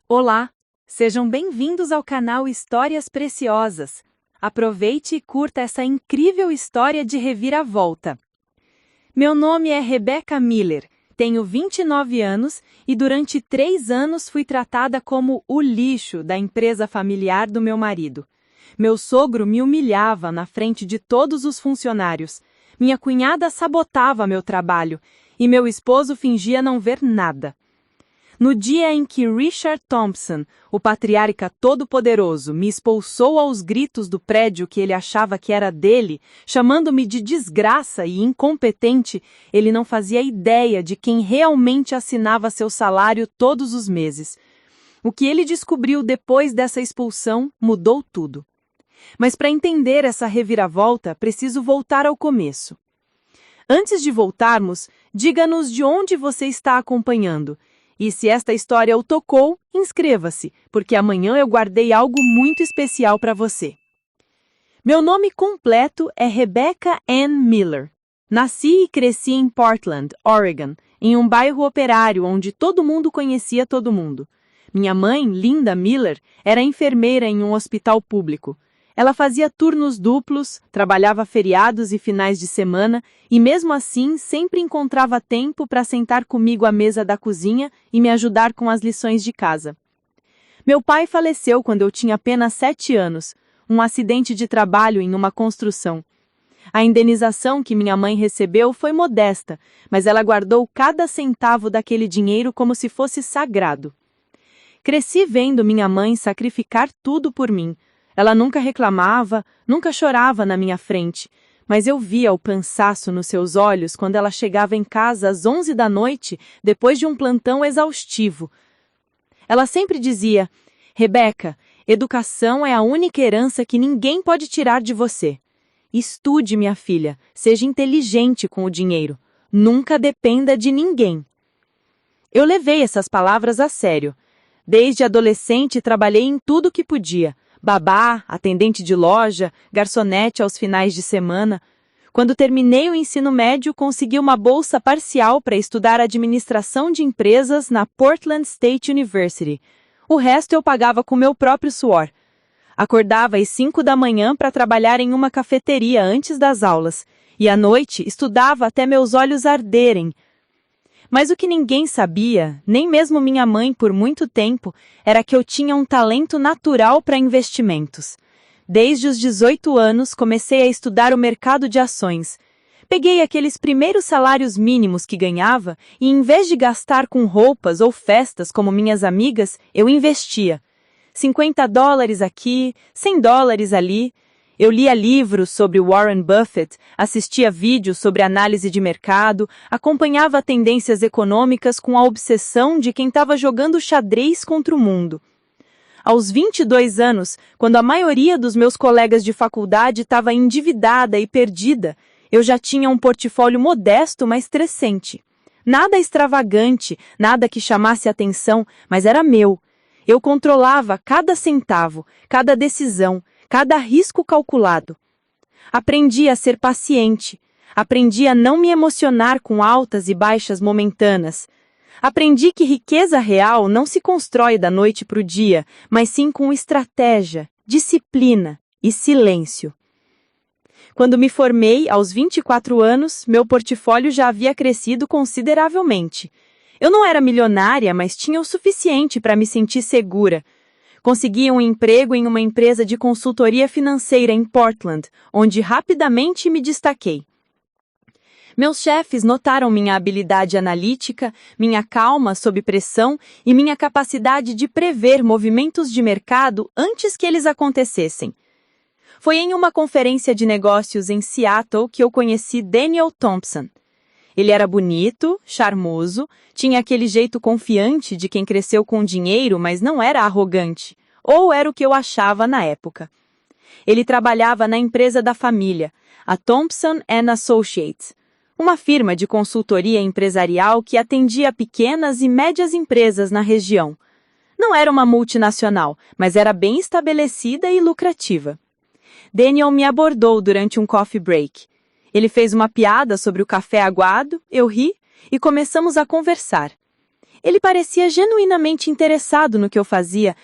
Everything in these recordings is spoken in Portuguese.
Olá, sejam bem-vindos ao canal Histórias Preciosas. Aproveite e curta essa incrível história de reviravolta. Meu nome é Rebecca Miller, tenho 29 anos e durante 3 anos fui tratada como o lixo da empresa familiar do meu marido. Meu sogro me humilhava na frente de todos os funcionários. Minha cunhada sabotava meu trabalho e meu esposo fingia não ver nada. No dia em que Richard Thompson, o patriarca todo-poderoso, me expulsou aos gritos do prédio que ele achava que era dele, chamando-me de desgraça e incompetente, ele não fazia ideia de quem realmente assinava seu salário todos os meses. O que ele descobriu depois dessa expulsão mudou tudo. Mas para entender essa reviravolta, preciso voltar ao começo. Antes de voltarmos, diga-nos de onde você está acompanhando. E se esta história o tocou, inscreva-se, porque amanhã eu guardei algo muito especial para você. Meu nome completo é Rebecca Ann Miller. Nasci e cresci em Portland, Oregon, em um bairro operário onde todo mundo conhecia todo mundo. Minha mãe, Linda Miller, era enfermeira em um hospital público. Ela fazia turnos duplos, trabalhava feriados e finais de semana e, mesmo assim, sempre encontrava tempo para sentar comigo à mesa da cozinha e me ajudar com as lições de casa. Meu pai faleceu quando eu tinha apenas 7 anos, um acidente de trabalho em uma construção. A indenização que minha mãe recebeu foi modesta, mas ela guardou cada centavo daquele dinheiro como se fosse sagrado. Cresci vendo minha mãe sacrificar tudo por mim. Ela nunca reclamava, nunca chorava na minha frente, mas eu via o cansaço nos seus olhos quando ela chegava em casa às 11 da noite, depois de um plantão exaustivo. Ela sempre dizia: Rebecca, educação é a única herança que ninguém pode tirar de você. Estude, minha filha, seja inteligente com o dinheiro. Nunca dependa de ninguém. Eu levei essas palavras a sério. Desde adolescente trabalhei em tudo que podia. Babá, atendente de loja, garçonete aos finais de semana. Quando terminei o ensino médio, consegui uma bolsa parcial para estudar administração de empresas na Portland State University. O resto eu pagava com meu próprio suor. Acordava às 5 da manhã para trabalhar em uma cafeteria antes das aulas, e à noite estudava até meus olhos arderem. Mas o que ninguém sabia, nem mesmo minha mãe por muito tempo, era que eu tinha um talento natural para investimentos. Desde os 18 anos comecei a estudar o mercado de ações. Peguei aqueles primeiros salários mínimos que ganhava e, em vez de gastar com roupas ou festas como minhas amigas, eu investia. $50 aqui, $100 ali. Eu lia livros sobre Warren Buffett, assistia vídeos sobre análise de mercado, acompanhava tendências econômicas com a obsessão de quem estava jogando xadrez contra o mundo. Aos 22 anos, quando a maioria dos meus colegas de faculdade estava endividada e perdida, eu já tinha um portfólio modesto, mas crescente. Nada extravagante, nada que chamasse atenção, mas era meu. Eu controlava cada centavo, cada decisão, cada risco calculado. Aprendi a ser paciente. Aprendi a não me emocionar com altas e baixas momentâneas. Aprendi que riqueza real não se constrói da noite para o dia, mas sim com estratégia, disciplina e silêncio. Quando me formei, aos 24 anos, meu portfólio já havia crescido consideravelmente. Eu não era milionária, mas tinha o suficiente para me sentir segura. Consegui um emprego em uma empresa de consultoria financeira em Portland, onde rapidamente me destaquei. Meus chefes notaram minha habilidade analítica, minha calma sob pressão e minha capacidade de prever movimentos de mercado antes que eles acontecessem. Foi em uma conferência de negócios em Seattle que eu conheci Daniel Thompson. Ele era bonito, charmoso, tinha aquele jeito confiante de quem cresceu com dinheiro, mas não era arrogante, ou era o que eu achava na época. Ele trabalhava na empresa da família, a Thompson & Associates, uma firma de consultoria empresarial que atendia pequenas e médias empresas na região. Não era uma multinacional, mas era bem estabelecida e lucrativa. Daniel me abordou durante um coffee break. Ele fez uma piada sobre o café aguado, eu ri e começamos a conversar. Ele parecia genuinamente interessado no que eu fazia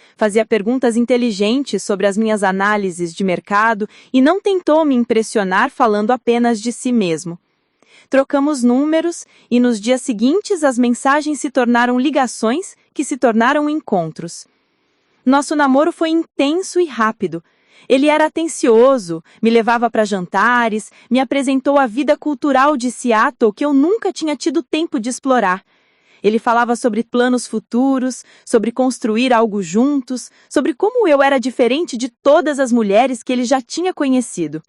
perguntas inteligentes sobre as minhas análises de mercado e não tentou me impressionar falando apenas de si mesmo. Trocamos números e nos dias seguintes as mensagens se tornaram ligações que se tornaram encontros. Nosso namoro foi intenso e rápido. Ele era atencioso, me levava para jantares, me apresentou a vida cultural de Seattle que eu nunca tinha tido tempo de explorar. Ele falava sobre planos futuros, sobre construir algo juntos, sobre como eu era diferente de todas as mulheres que ele já tinha conhecido.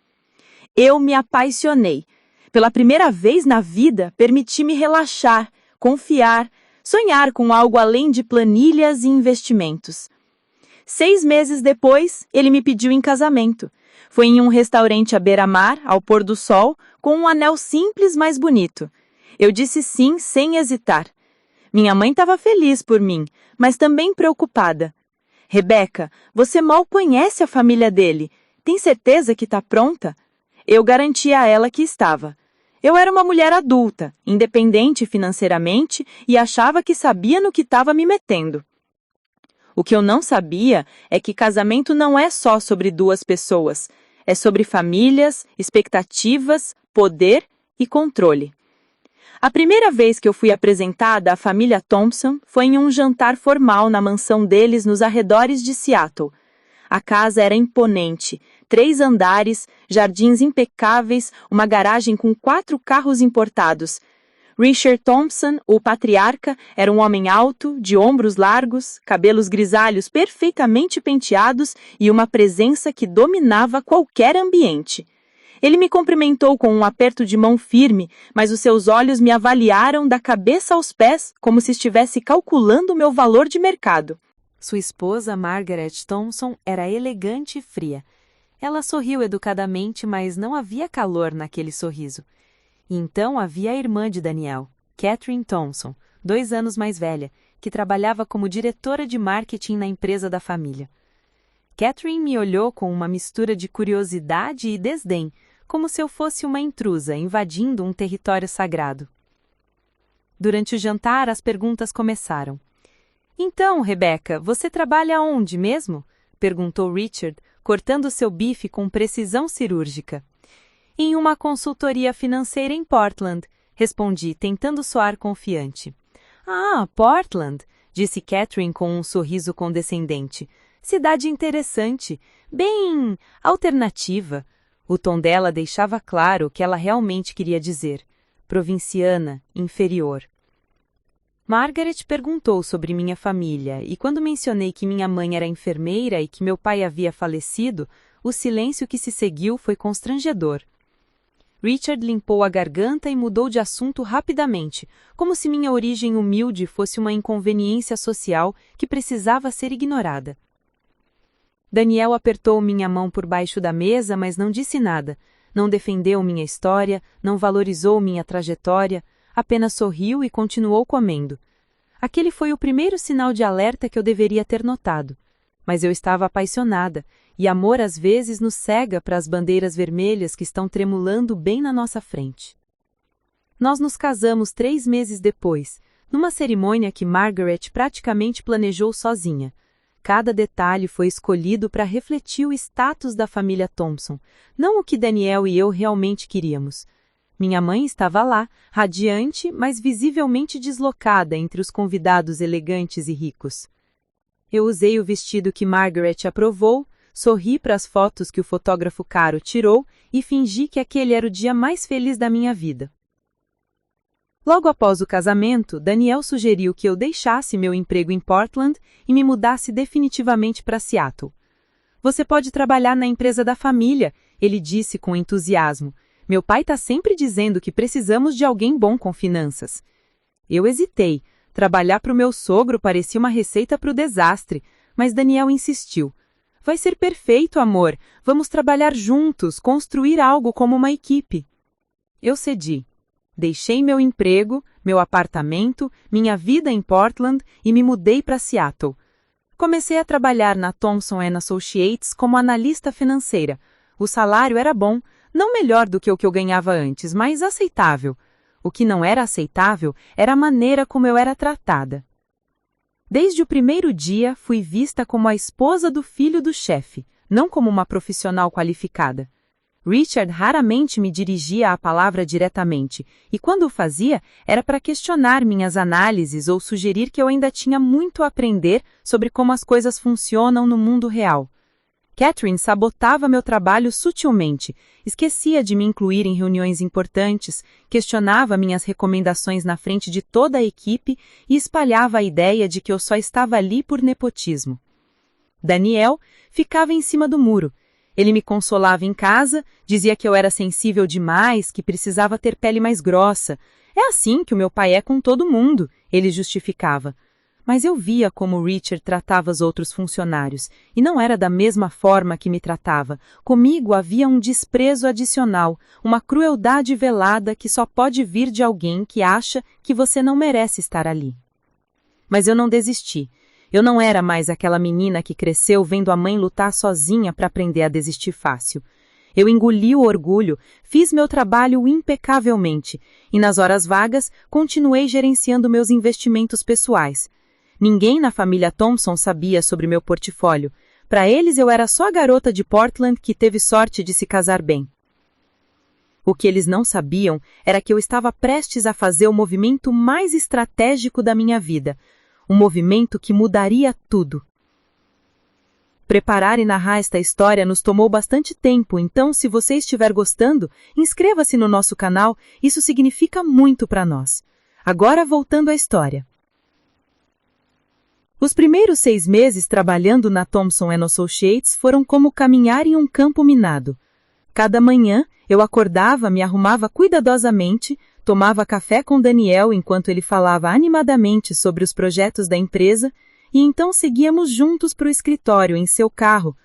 Eu me apaixonei. Pela primeira vez na vida, permiti-me relaxar, confiar, sonhar com algo além de planilhas e investimentos. 6 meses depois, ele me pediu em casamento. Foi em um restaurante à beira-mar, ao pôr do sol, com um anel simples, mas bonito. Eu disse sim, sem hesitar. Minha mãe estava feliz por mim, mas também preocupada. Rebeca, você mal conhece a família dele. Tem certeza que está pronta? Eu garanti a ela que estava. Eu era uma mulher adulta, independente financeiramente e achava que sabia no que estava me metendo. O que eu não sabia é que casamento não é só sobre 2 pessoas. É sobre famílias, expectativas, poder e controle. A primeira vez que eu fui apresentada à família Thompson foi em um jantar formal na mansão deles nos arredores de Seattle. A casa era imponente, 3 andares, jardins impecáveis, uma garagem com 4 carros importados. Richard Thompson, o patriarca, era um homem alto, de ombros largos, cabelos grisalhos perfeitamente penteados e uma presença que dominava qualquer ambiente. Ele me cumprimentou com um aperto de mão firme, mas os seus olhos me avaliaram da cabeça aos pés como se estivesse calculando o meu valor de mercado. Sua esposa, Margaret Thompson, era elegante e fria. Ela sorriu educadamente, mas não havia calor naquele sorriso. E então havia a irmã de Daniel, Catherine Thompson, 2 anos mais velha, que trabalhava como diretora de marketing na empresa da família. Catherine me olhou com uma mistura de curiosidade e desdém, como se eu fosse uma intrusa invadindo um território sagrado. Durante o jantar, as perguntas começaram. Então, Rebecca, você trabalha onde mesmo? Perguntou Richard, cortando seu bife com precisão cirúrgica. Em uma consultoria financeira em Portland, respondi, tentando soar confiante. Ah, Portland, disse Catherine com um sorriso condescendente. Cidade interessante, bem alternativa. O tom dela deixava claro o que ela realmente queria dizer. Provinciana, inferior. Margaret perguntou sobre minha família, e quando mencionei que minha mãe era enfermeira e que meu pai havia falecido, o silêncio que se seguiu foi constrangedor. Richard limpou a garganta e mudou de assunto rapidamente, como se minha origem humilde fosse uma inconveniência social que precisava ser ignorada. Daniel apertou minha mão por baixo da mesa, mas não disse nada. Não defendeu minha história, não valorizou minha trajetória, apenas sorriu e continuou comendo. Aquele foi o primeiro sinal de alerta que eu deveria ter notado. Mas eu estava apaixonada, e amor às vezes nos cega para as bandeiras vermelhas que estão tremulando bem na nossa frente. Nós nos casamos 3 meses depois, numa cerimônia que Margaret praticamente planejou sozinha. Cada detalhe foi escolhido para refletir o status da família Thompson, não o que Daniel e eu realmente queríamos. Minha mãe estava lá, radiante, mas visivelmente deslocada entre os convidados elegantes e ricos. Eu usei o vestido que Margaret aprovou, sorri para as fotos que o fotógrafo caro tirou e fingi que aquele era o dia mais feliz da minha vida. Logo após o casamento, Daniel sugeriu que eu deixasse meu emprego em Portland e me mudasse definitivamente para Seattle. Você pode trabalhar na empresa da família, ele disse com entusiasmo. Meu pai está sempre dizendo que precisamos de alguém bom com finanças. Eu hesitei. Trabalhar para o meu sogro parecia uma receita para o desastre, mas Daniel insistiu. Vai ser perfeito, amor. Vamos trabalhar juntos, construir algo como uma equipe. Eu cedi. Deixei meu emprego, meu apartamento, minha vida em Portland e me mudei para Seattle. Comecei a trabalhar na Thomson & Associates como analista financeira. O salário era bom, não melhor do que o que eu ganhava antes, mas aceitável. O que não era aceitável era a maneira como eu era tratada. Desde o primeiro dia, fui vista como a esposa do filho do chefe, não como uma profissional qualificada. Richard raramente me dirigia a palavra diretamente, e quando o fazia, era para questionar minhas análises ou sugerir que eu ainda tinha muito a aprender sobre como as coisas funcionam no mundo real. Catherine sabotava meu trabalho sutilmente, esquecia de me incluir em reuniões importantes, questionava minhas recomendações na frente de toda a equipe e espalhava a ideia de que eu só estava ali por nepotismo. Daniel ficava em cima do muro. Ele me consolava em casa, dizia que eu era sensível demais, que precisava ter pele mais grossa. É assim que o meu pai é com todo mundo, ele justificava. Mas eu via como Richard tratava os outros funcionários, e não era da mesma forma que me tratava. Comigo havia um desprezo adicional, uma crueldade velada que só pode vir de alguém que acha que você não merece estar ali. Mas eu não desisti. Eu não era mais aquela menina que cresceu vendo a mãe lutar sozinha para aprender a desistir fácil. Eu engoli o orgulho, fiz meu trabalho impecavelmente, e nas horas vagas continuei gerenciando meus investimentos pessoais. Ninguém na família Thompson sabia sobre meu portfólio. Para eles eu era só a garota de Portland que teve sorte de se casar bem. O que eles não sabiam era que eu estava prestes a fazer o movimento mais estratégico da minha vida. Um movimento que mudaria tudo. Preparar e narrar esta história nos tomou bastante tempo, então se você estiver gostando, inscreva-se no nosso canal, isso significa muito para nós. Agora voltando à história. Os primeiros 6 meses trabalhando na Thompson & Associates foram como caminhar em um campo minado. Cada manhã, eu acordava, me arrumava cuidadosamente, tomava café com Daniel enquanto ele falava animadamente sobre os projetos da empresa, e então seguíamos juntos para o escritório em seu carro.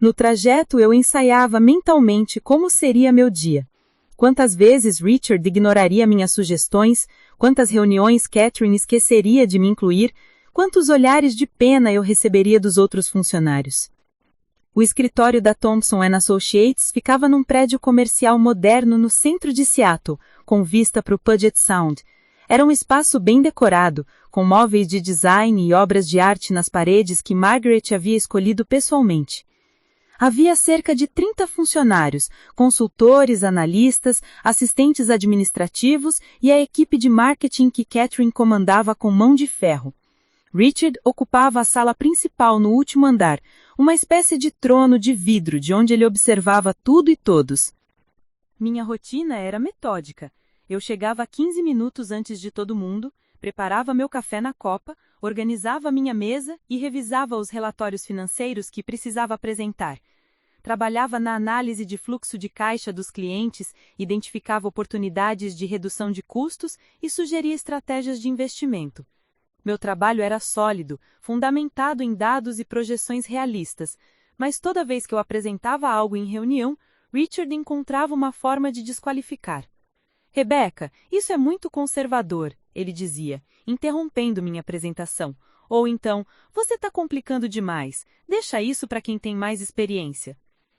No trajeto, eu ensaiava mentalmente como seria meu dia. Quantas vezes Richard ignoraria minhas sugestões, quantas reuniões Catherine esqueceria de me incluir, quantos olhares de pena eu receberia dos outros funcionários. O escritório da Thompson & Associates ficava num prédio comercial moderno no centro de Seattle, com vista para o Puget Sound. Era um espaço bem decorado, com móveis de design e obras de arte nas paredes que Margaret havia escolhido pessoalmente. Havia cerca de 30 funcionários, consultores, analistas, assistentes administrativos e a equipe de marketing que Catherine comandava com mão de ferro. Richard ocupava a sala principal no último andar, uma espécie de trono de vidro de onde ele observava tudo e todos. Minha rotina era metódica. Eu chegava 15 minutos antes de todo mundo, preparava meu café na copa, organizava minha mesa e revisava os relatórios financeiros que precisava apresentar. Trabalhava na análise de fluxo de caixa dos clientes, identificava oportunidades de redução de custos e sugeria estratégias de investimento. Meu trabalho era sólido, fundamentado em dados e projeções realistas, mas toda vez que eu apresentava algo em reunião, Richard encontrava uma forma de desqualificar. Rebecca, isso é muito conservador, ele dizia, interrompendo minha apresentação. Ou então, você está complicando demais, deixa isso para quem tem mais experiência.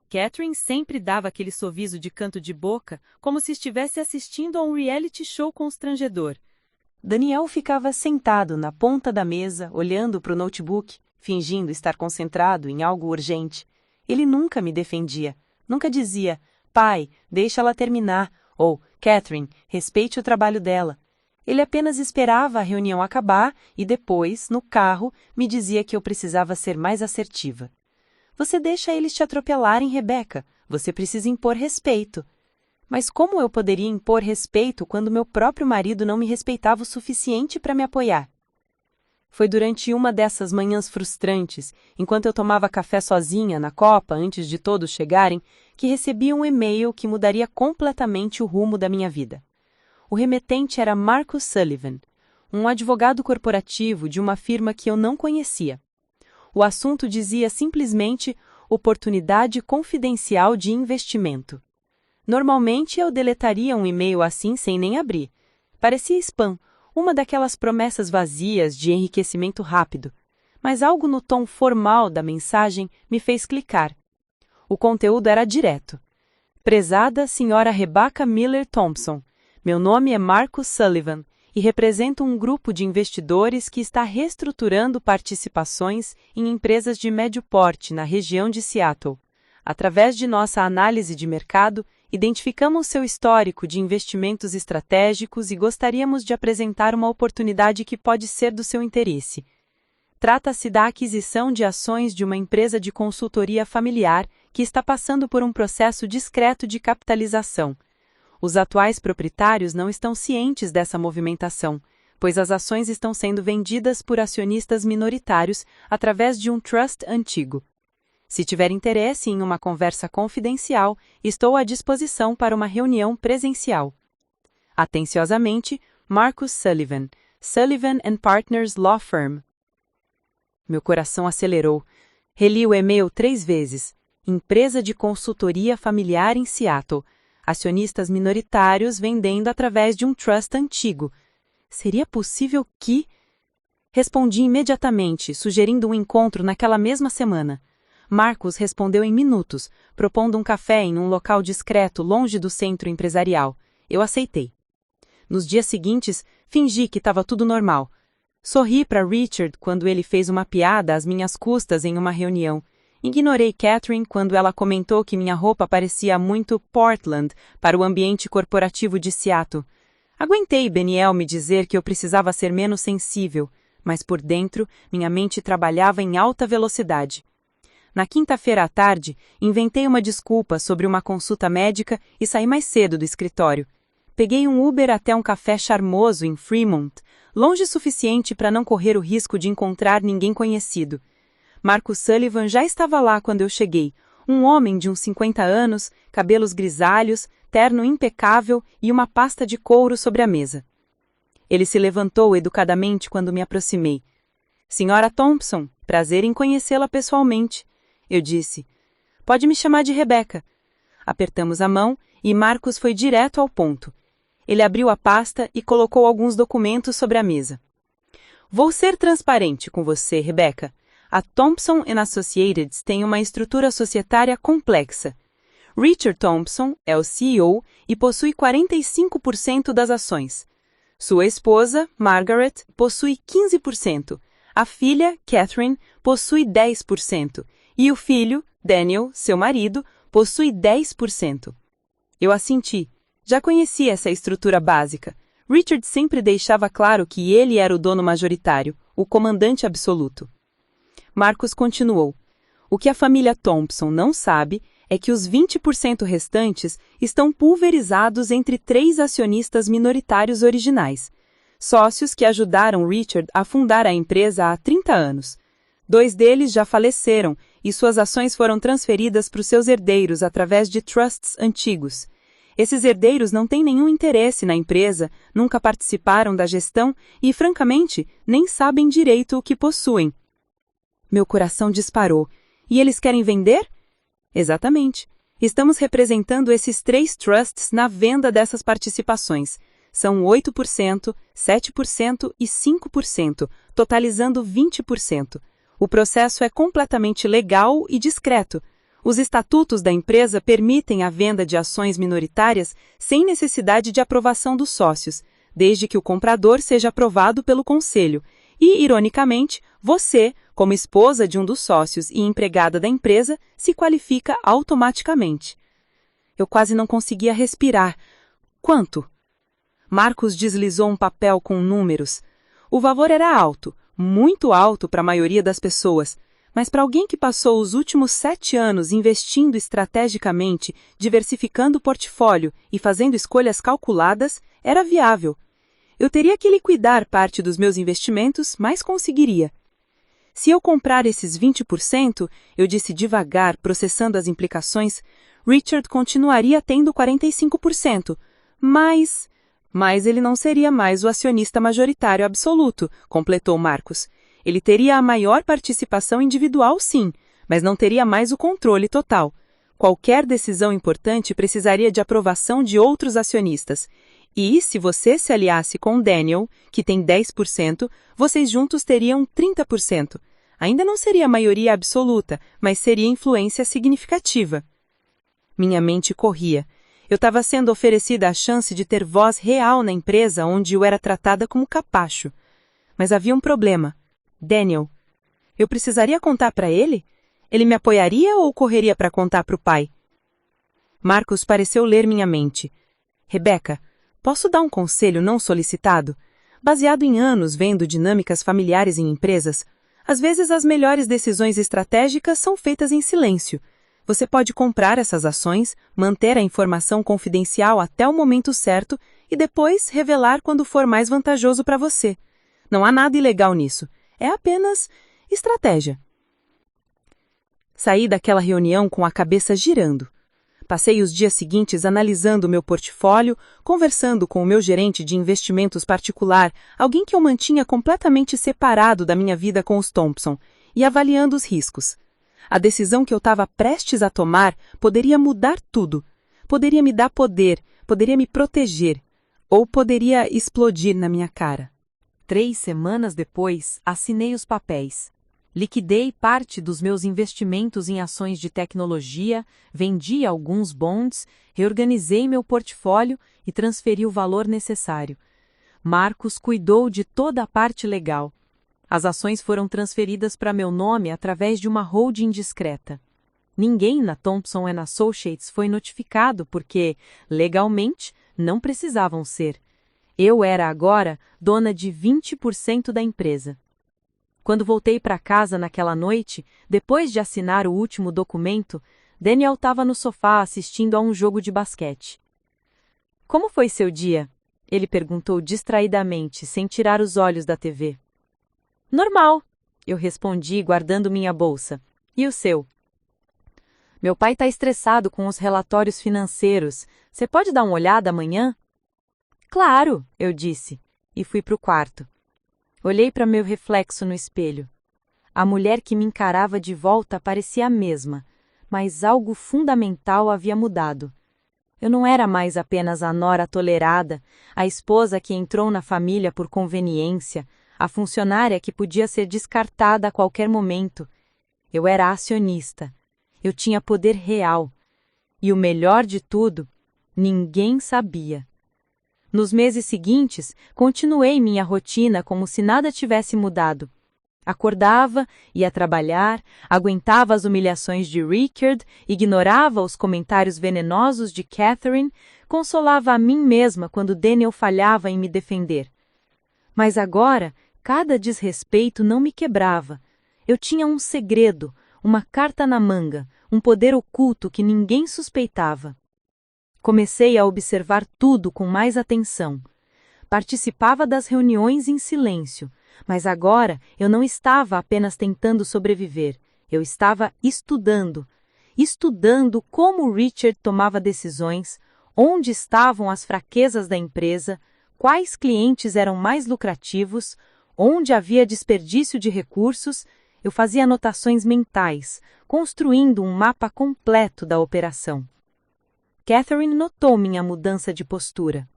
Catherine sempre dava aquele sorriso de canto de boca, como se estivesse assistindo a um reality show constrangedor. Daniel ficava sentado na ponta da mesa, olhando para o notebook, fingindo estar concentrado em algo urgente. Ele nunca me defendia, nunca dizia, pai, deixa ela terminar, ou, Catherine, respeite o trabalho dela. Ele apenas esperava a reunião acabar e depois, no carro, me dizia que eu precisava ser mais assertiva. Você deixa eles te atropelarem, Rebecca. Você precisa impor respeito. Mas como eu poderia impor respeito quando meu próprio marido não me respeitava o suficiente para me apoiar? Foi durante uma dessas manhãs frustrantes, enquanto eu tomava café sozinha na copa antes de todos chegarem, que recebi um e-mail que mudaria completamente o rumo da minha vida. O remetente era Marcus Sullivan, um advogado corporativo de uma firma que eu não conhecia. O assunto dizia simplesmente oportunidade confidencial de investimento. Normalmente eu deletaria um e-mail assim sem nem abrir. Parecia spam, uma daquelas promessas vazias de enriquecimento rápido. Mas algo no tom formal da mensagem me fez clicar. O conteúdo era direto. Prezada Sra. Rebecca Miller Thompson, meu nome é Marcus Sullivan e e represento um grupo de investidores que está reestruturando participações em empresas de médio porte na região de Seattle. Através de nossa análise de mercado, identificamos seu histórico de investimentos estratégicos e gostaríamos de apresentar uma oportunidade que pode ser do seu interesse. Trata-se da aquisição de ações de uma empresa de consultoria familiar que está passando por um processo discreto de capitalização. Os atuais proprietários não estão cientes dessa movimentação, pois as ações estão sendo vendidas por acionistas minoritários através de um trust antigo. Se tiver interesse em uma conversa confidencial, estou à disposição para uma reunião presencial. Atenciosamente, Marcus Sullivan, Sullivan & Partners Law Firm. Meu coração acelerou. Reli o e-mail 3 vezes. Empresa de consultoria familiar em Seattle. Acionistas minoritários vendendo através de um trust antigo. Seria possível que... Respondi imediatamente, sugerindo um encontro naquela mesma semana. Marcus respondeu em minutos, propondo um café em um local discreto, longe do centro empresarial. Eu aceitei. Nos dias seguintes, fingi que estava tudo normal. Sorri para Richard quando ele fez uma piada às minhas custas em uma reunião. Ignorei Catherine quando ela comentou que minha roupa parecia muito Portland para o ambiente corporativo de Seattle. Aguentei Beniel me dizer que eu precisava ser menos sensível, mas por dentro, minha mente trabalhava em alta velocidade. Na quinta-feira à tarde, inventei uma desculpa sobre uma consulta médica e saí mais cedo do escritório. Peguei um Uber até um café charmoso em Fremont, longe o suficiente para não correr o risco de encontrar ninguém conhecido. Marcus Sullivan já estava lá quando eu cheguei, um homem de uns 50 anos, cabelos grisalhos, terno impecável e uma pasta de couro sobre a mesa. Ele se levantou educadamente quando me aproximei. Senhora Thompson, prazer em conhecê-la pessoalmente. Eu disse, pode me chamar de Rebecca. Apertamos a mão e Marcus foi direto ao ponto. Ele abriu a pasta e colocou alguns documentos sobre a mesa. Vou ser transparente com você, Rebecca. A Thompson & Associates tem uma estrutura societária complexa. Richard Thompson é o CEO e possui 45% das ações. Sua esposa, Margaret, possui 15%. A filha, Catherine, possui 10%. E o filho, Daniel, seu marido, possui 10%. Eu assenti. Já conhecia essa estrutura básica. Richard sempre deixava claro que ele era o dono majoritário, o comandante absoluto. Marcus continuou. O que a família Thompson não sabe é que os 20% restantes estão pulverizados entre 3 acionistas minoritários originais, sócios que ajudaram Richard a fundar a empresa há 30 anos. 2 deles já faleceram e suas ações foram transferidas para os seus herdeiros através de trusts antigos. Esses herdeiros não têm nenhum interesse na empresa, nunca participaram da gestão e, francamente, nem sabem direito o que possuem. Meu coração disparou. E eles querem vender? Exatamente. Estamos representando esses 3 trusts na venda dessas participações. São 8%, 7% e 5%, totalizando 20%. O processo é completamente legal e discreto. Os estatutos da empresa permitem a venda de ações minoritárias sem necessidade de aprovação dos sócios, desde que o comprador seja aprovado pelo conselho. E, ironicamente, você, como esposa de um dos sócios e empregada da empresa, se qualifica automaticamente. Eu quase não conseguia respirar. Quanto? Marcus deslizou um papel com números. O valor era alto, muito alto para a maioria das pessoas, mas para alguém que passou os últimos 7 anos investindo estrategicamente, diversificando o portfólio e fazendo escolhas calculadas, era viável. Eu teria que liquidar parte dos meus investimentos, mas conseguiria. Se eu comprar esses 20%, eu disse devagar, processando as implicações, Richard continuaria tendo 45%, mas ele não seria mais o acionista majoritário absoluto, completou Marcus. Ele teria a maior participação individual, sim, mas não teria mais o controle total. Qualquer decisão importante precisaria de aprovação de outros acionistas. E, se você se aliasse com Daniel, que tem 10%, vocês juntos teriam 30%. Ainda não seria maioria absoluta, mas seria influência significativa. Minha mente corria. Eu estava sendo oferecida a chance de ter voz real na empresa onde eu era tratada como capacho. Mas havia um problema. Daniel. Eu precisaria contar para ele? Ele me apoiaria ou correria para contar para o pai? Marcos pareceu ler minha mente. Rebeca, posso dar um conselho não solicitado? Baseado em anos vendo dinâmicas familiares em empresas, às vezes as melhores decisões estratégicas são feitas em silêncio. Você pode comprar essas ações, manter a informação confidencial até o momento certo e depois revelar quando for mais vantajoso para você. Não há nada ilegal nisso. É apenas estratégia. Saí daquela reunião com a cabeça girando. Passei os dias seguintes analisando o meu portfólio, conversando com o meu gerente de investimentos particular, alguém que eu mantinha completamente separado da minha vida com os Thompson, e avaliando os riscos. A decisão que eu estava prestes a tomar poderia mudar tudo. Poderia me dar poder, poderia me proteger, ou poderia explodir na minha cara. 3 semanas depois, assinei os papéis. Liquidei parte dos meus investimentos em ações de tecnologia, vendi alguns bonds, reorganizei meu portfólio e transferi o valor necessário. Marcos cuidou de toda a parte legal. As ações foram transferidas para meu nome através de uma holding discreta. Ninguém na Thompson & Associates foi notificado porque, legalmente, não precisavam ser. Eu era agora dona de 20% da empresa. Quando voltei para casa naquela noite, depois de assinar o último documento, Daniel estava no sofá assistindo a um jogo de basquete. Como foi seu dia? Ele perguntou distraidamente, sem tirar os olhos da TV. Normal, eu respondi, guardando minha bolsa. E o seu? Meu pai está estressado com os relatórios financeiros. Você pode dar uma olhada amanhã? Claro, eu disse, e fui para o quarto. Olhei para meu reflexo no espelho. A mulher que me encarava de volta parecia a mesma, mas algo fundamental havia mudado. Eu não era mais apenas a nora tolerada, a esposa que entrou na família por conveniência, a funcionária que podia ser descartada a qualquer momento. Eu era acionista. Eu tinha poder real. E o melhor de tudo, ninguém sabia. Nos meses seguintes, continuei minha rotina como se nada tivesse mudado. Acordava, ia trabalhar, aguentava as humilhações de Richard, ignorava os comentários venenosos de Catherine, consolava a mim mesma quando Daniel falhava em me defender. Mas agora, cada desrespeito não me quebrava. Eu tinha um segredo, uma carta na manga, um poder oculto que ninguém suspeitava. Comecei a observar tudo com mais atenção. Participava das reuniões em silêncio, mas agora eu não estava apenas tentando sobreviver, eu estava estudando como Richard tomava decisões, onde estavam as fraquezas da empresa, quais clientes eram mais lucrativos, onde havia desperdício de recursos. Eu fazia anotações mentais, construindo um mapa completo da operação. Catherine notou minha mudança de postura.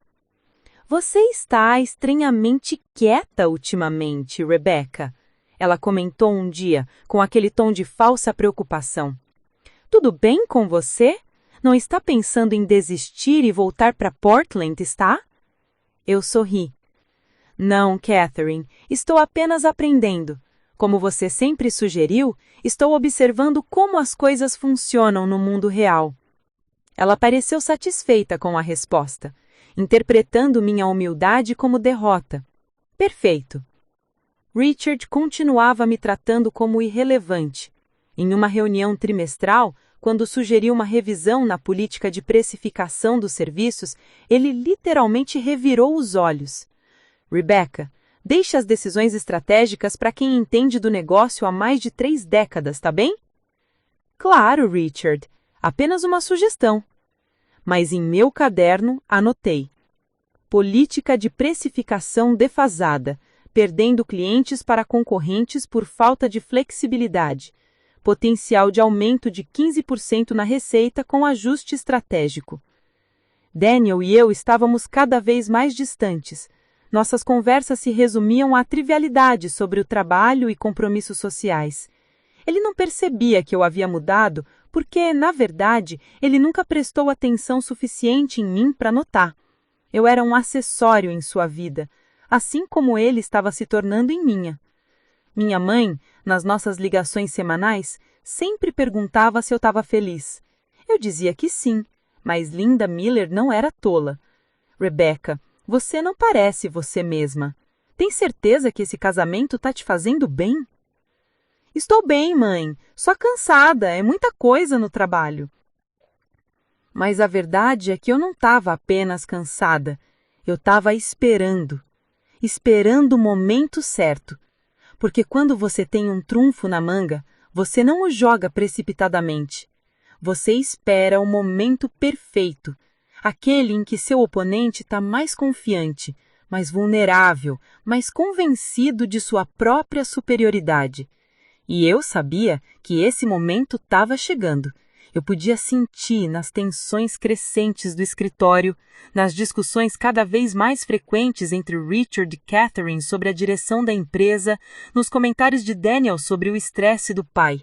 Você está estranhamente quieta ultimamente, Rebecca, ela comentou um dia, com aquele tom de falsa preocupação. Tudo bem com você? Não está pensando em desistir e voltar para Portland, está? Eu sorri. Não, Catherine, estou apenas aprendendo. Como você sempre sugeriu, estou observando como as coisas funcionam no mundo real. Ela pareceu satisfeita com a resposta, interpretando minha humildade como derrota. Perfeito. Richard continuava me tratando como irrelevante. Em uma reunião trimestral, quando sugeriu uma revisão na política de precificação dos serviços, ele literalmente revirou os olhos. Rebecca, deixe as decisões estratégicas para quem entende do negócio há mais de 3 décadas, tá bem? Claro, Richard. Apenas uma sugestão. Mas em meu caderno anotei. Política de precificação defasada, perdendo clientes para concorrentes por falta de flexibilidade. Potencial de aumento de 15% na receita com ajuste estratégico. Daniel e eu estávamos cada vez mais distantes. Nossas conversas se resumiam a trivialidades sobre o trabalho e compromissos sociais. Ele não percebia que eu havia mudado porque, na verdade, ele nunca prestou atenção suficiente em mim para notar. Eu era um acessório em sua vida, assim como ele estava se tornando em minha. Minha mãe, nas nossas ligações semanais, sempre perguntava se eu estava feliz. Eu dizia que sim, mas Linda Miller não era tola. Rebecca, você não parece você mesma. Tem certeza que esse casamento está te fazendo bem? Estou bem, mãe. Só cansada, é muita coisa no trabalho. Mas a verdade é que eu não estava apenas cansada. Eu estava esperando o momento certo. Porque quando você tem um trunfo na manga, você não o joga precipitadamente. Você espera o momento perfeito, aquele em que seu oponente está mais confiante, mais vulnerável, mais convencido de sua própria superioridade. E eu sabia que esse momento estava chegando. Eu podia sentir nas tensões crescentes do escritório, nas discussões cada vez mais frequentes entre Richard e Catherine sobre a direção da empresa, nos comentários de Daniel sobre o estresse do pai.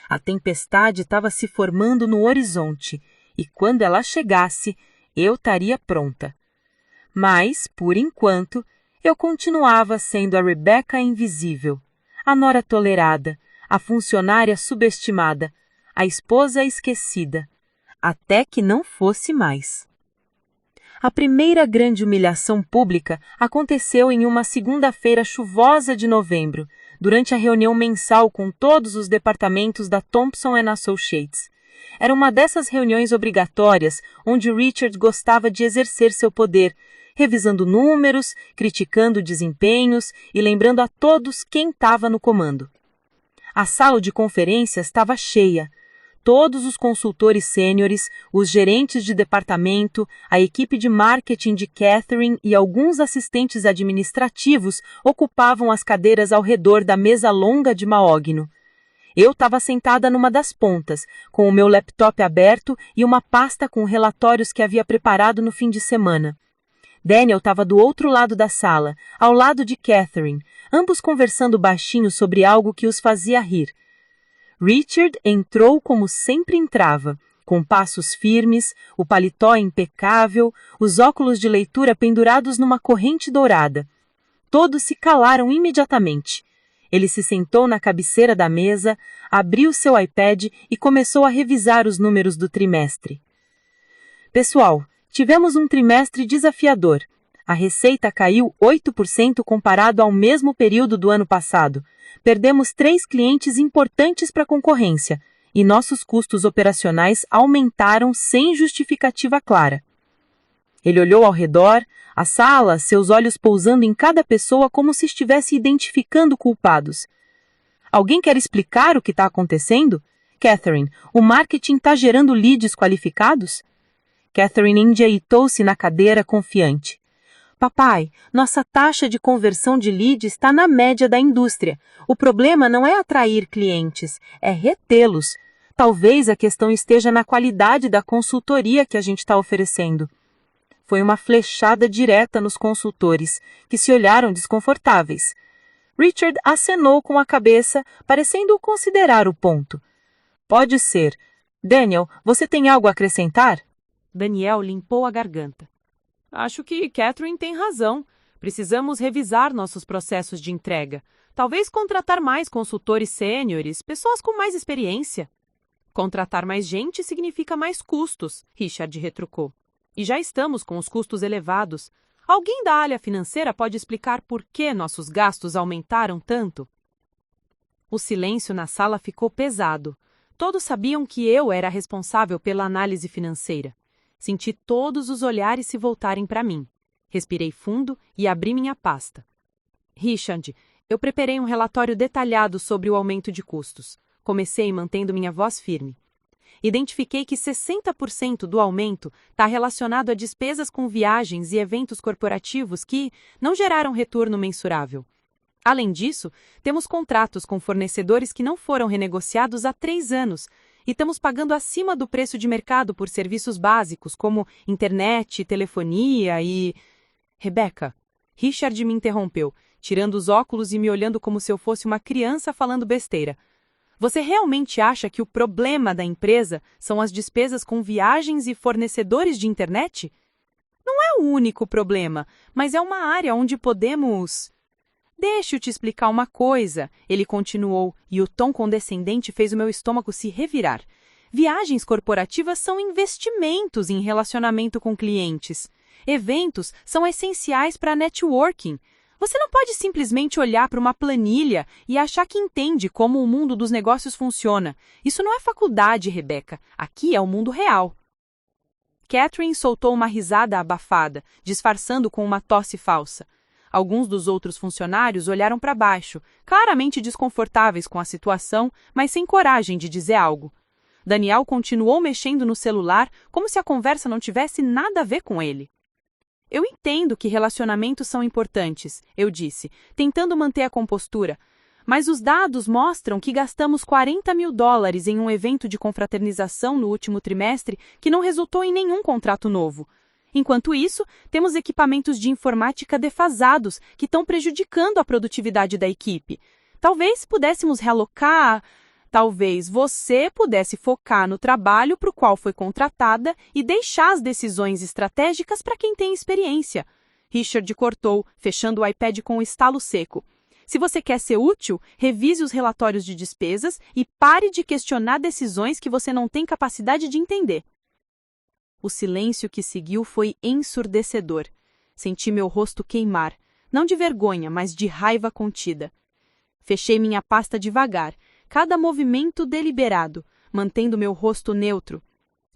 A tempestade estava se formando no horizonte, e quando ela chegasse, eu estaria pronta. Mas, por enquanto, eu continuava sendo a Rebecca invisível, a nora tolerada, a funcionária subestimada, a esposa esquecida, até que não fosse mais. A primeira grande humilhação pública aconteceu em uma segunda-feira chuvosa de novembro, durante a reunião mensal com todos os departamentos da Thompson & Associates. Era uma dessas reuniões obrigatórias onde Richard gostava de exercer seu poder, revisando números, criticando desempenhos e lembrando a todos quem estava no comando. A sala de conferências estava cheia. Todos os consultores sêniores, os gerentes de departamento, a equipe de marketing de Catherine e alguns assistentes administrativos ocupavam as cadeiras ao redor da mesa longa de maógno. Eu estava sentada numa das pontas, com o meu laptop aberto e uma pasta com relatórios que havia preparado no fim de semana. Daniel estava do outro lado da sala, ao lado de Catherine, ambos conversando baixinho sobre algo que os fazia rir. Richard entrou como sempre entrava, com passos firmes, o paletó impecável, os óculos de leitura pendurados numa corrente dourada. Todos se calaram imediatamente. Ele se sentou na cabeceira da mesa, abriu seu iPad e começou a revisar os números do trimestre. Pessoal, tivemos um trimestre desafiador. A receita caiu 8% comparado ao mesmo período do ano passado. Perdemos 3 clientes importantes para a concorrência e nossos custos operacionais aumentaram sem justificativa clara. Ele olhou ao redor, a sala, seus olhos pousando em cada pessoa como se estivesse identificando culpados. Alguém quer explicar o que está acontecendo? Catherine, o marketing está gerando leads qualificados? Catherine endireitou-se na cadeira confiante. Papai, nossa taxa de conversão de leads está na média da indústria. O problema não é atrair clientes, é retê-los. Talvez a questão esteja na qualidade da consultoria que a gente está oferecendo. Foi uma flechada direta nos consultores, que se olharam desconfortáveis. Richard acenou com a cabeça, parecendo considerar o ponto. Pode ser. Daniel, você tem algo a acrescentar? Daniel limpou a garganta. Acho que Catherine tem razão. Precisamos revisar nossos processos de entrega. Talvez contratar mais consultores sêniores, pessoas com mais experiência. Contratar mais gente significa mais custos, Richard retrucou. E já estamos com os custos elevados. Alguém da área financeira pode explicar por que nossos gastos aumentaram tanto? O silêncio na sala ficou pesado. Todos sabiam que eu era responsável pela análise financeira. Senti todos os olhares se voltarem para mim. Respirei fundo e abri minha pasta. Richard, eu preparei um relatório detalhado sobre o aumento de custos. Comecei mantendo minha voz firme. Identifiquei que 60% do aumento está relacionado a despesas com viagens e eventos corporativos que não geraram retorno mensurável. Além disso, temos contratos com fornecedores que não foram renegociados há 3 anos e estamos pagando acima do preço de mercado por serviços básicos como internet, telefonia e... Rebecca, Richard me interrompeu, tirando os óculos e me olhando como se eu fosse uma criança falando besteira. Você realmente acha que o problema da empresa são as despesas com viagens e fornecedores de internet? Não é o único problema, mas é uma área onde podemos... Deixa eu te explicar uma coisa, ele continuou, e o tom condescendente fez o meu estômago se revirar. Viagens corporativas são investimentos em relacionamento com clientes. Eventos são essenciais para networking. Você não pode simplesmente olhar para uma planilha e achar que entende como o mundo dos negócios funciona. Isso não é faculdade, Rebecca. Aqui é o mundo real. Catherine soltou uma risada abafada, disfarçando com uma tosse falsa. Alguns dos outros funcionários olharam para baixo, claramente desconfortáveis com a situação, mas sem coragem de dizer algo. Daniel continuou mexendo no celular como se a conversa não tivesse nada a ver com ele. Eu entendo que relacionamentos são importantes, eu disse, tentando manter a compostura, mas os dados mostram que gastamos $40 mil em um evento de confraternização no último trimestre que não resultou em nenhum contrato novo. Enquanto isso, temos equipamentos de informática defasados que estão prejudicando a produtividade da equipe. Talvez pudéssemos realocar... Talvez você pudesse focar no trabalho para o qual foi contratada e deixar as decisões estratégicas para quem tem experiência. Richard cortou, fechando o iPad com um estalo seco. Se você quer ser útil, revise os relatórios de despesas e pare de questionar decisões que você não tem capacidade de entender. O silêncio que seguiu foi ensurdecedor. Senti meu rosto queimar, não de vergonha, mas de raiva contida. Fechei minha pasta devagar, cada movimento deliberado, mantendo meu rosto neutro.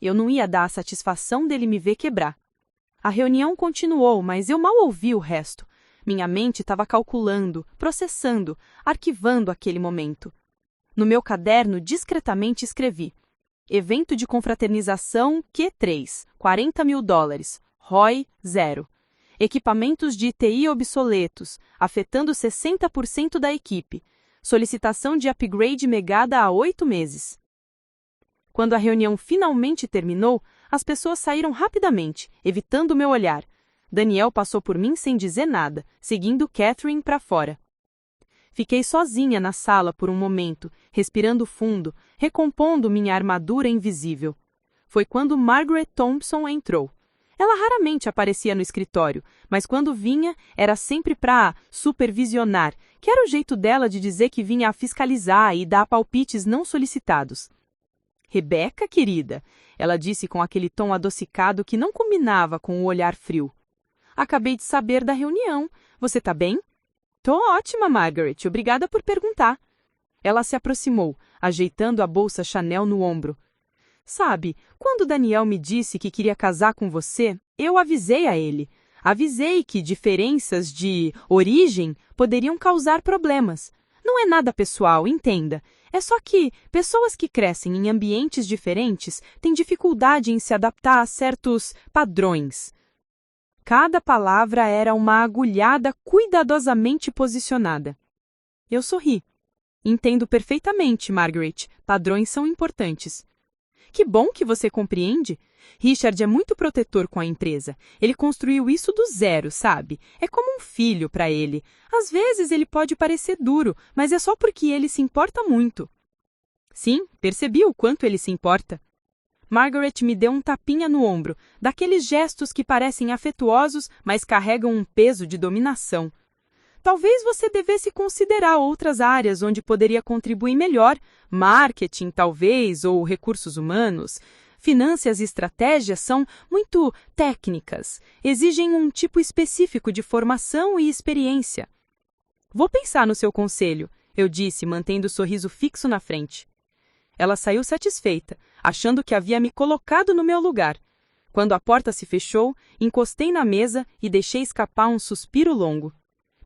Eu não ia dar a satisfação dele me ver quebrar. A reunião continuou, mas eu mal ouvi o resto. Minha mente estava calculando, processando, arquivando aquele momento. No meu caderno, discretamente escrevi: Evento de confraternização Q3, $40 mil. ROI 0. Equipamentos de TI obsoletos, afetando 60% da equipe. Solicitação de upgrade negada há 8 meses. Quando a reunião finalmente terminou, as pessoas saíram rapidamente, evitando meu olhar. Daniel passou por mim sem dizer nada, seguindo Catherine para fora. Fiquei sozinha na sala por um momento, respirando fundo, recompondo minha armadura invisível. Foi quando Margaret Thompson entrou. Ela raramente aparecia no escritório, mas quando vinha, era sempre para supervisionar, que era o jeito dela de dizer que vinha a fiscalizar e dar palpites não solicitados. Rebecca, querida, ela disse com aquele tom adocicado que não combinava com o olhar frio. Acabei de saber da reunião. Você tá bem? Tô ótima, Margaret. Obrigada por perguntar. Ela se aproximou, ajeitando a bolsa Chanel no ombro. Sabe, quando Daniel me disse que queria casar com você, eu avisei a ele. Avisei que diferenças de origem poderiam causar problemas. Não é nada pessoal, entenda. É só que pessoas que crescem em ambientes diferentes têm dificuldade em se adaptar a certos padrões. Cada palavra era uma agulhada cuidadosamente posicionada. Eu sorri. Entendo perfeitamente, Margaret. Padrões são importantes. Que bom que você compreende. Richard é muito protetor com a empresa. Ele construiu isso do zero, sabe? É como um filho para ele. Às vezes ele pode parecer duro, mas é só porque ele se importa muito. Sim, percebi o quanto ele se importa. Margaret me deu um tapinha no ombro, daqueles gestos que parecem afetuosos, mas carregam um peso de dominação. Talvez você devesse considerar outras áreas onde poderia contribuir melhor. Marketing, talvez, ou recursos humanos. Finanças e estratégias são muito técnicas. Exigem um tipo específico de formação e experiência. Vou pensar no seu conselho, eu disse, mantendo o sorriso fixo na frente. Ela saiu satisfeita, achando que havia me colocado no meu lugar. Quando a porta se fechou, encostei na mesa e deixei escapar um suspiro longo.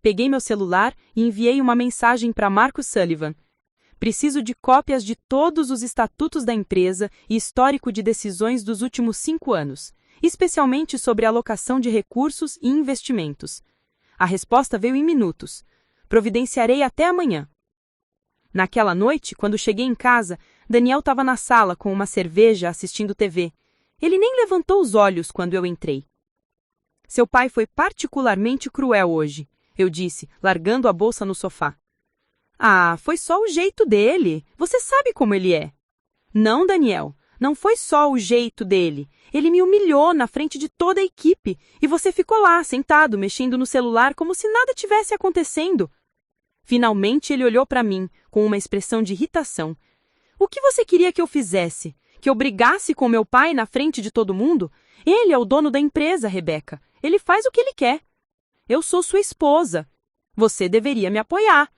Peguei meu celular e enviei uma mensagem para Marcus Sullivan. Preciso de cópias de todos os estatutos da empresa e histórico de decisões dos últimos 5 anos, especialmente sobre alocação de recursos e investimentos. A resposta veio em minutos. Providenciarei até amanhã. Naquela noite, quando cheguei em casa, Daniel estava na sala com uma cerveja assistindo TV. Ele nem levantou os olhos quando eu entrei. Seu pai foi particularmente cruel hoje, eu disse, largando a bolsa no sofá. Ah, foi só o jeito dele. Você sabe como ele é. Não, Daniel, não foi só o jeito dele. Ele me humilhou na frente de toda a equipe e você ficou lá, sentado, mexendo no celular como se nada tivesse acontecendo. Finalmente ele olhou para mim, com uma expressão de irritação. O que você queria que eu fizesse? Que eu brigasse com meu pai na frente de todo mundo? Ele é o dono da empresa, Rebeca. Ele faz o que ele quer. Eu sou sua esposa. Você deveria me apoiar.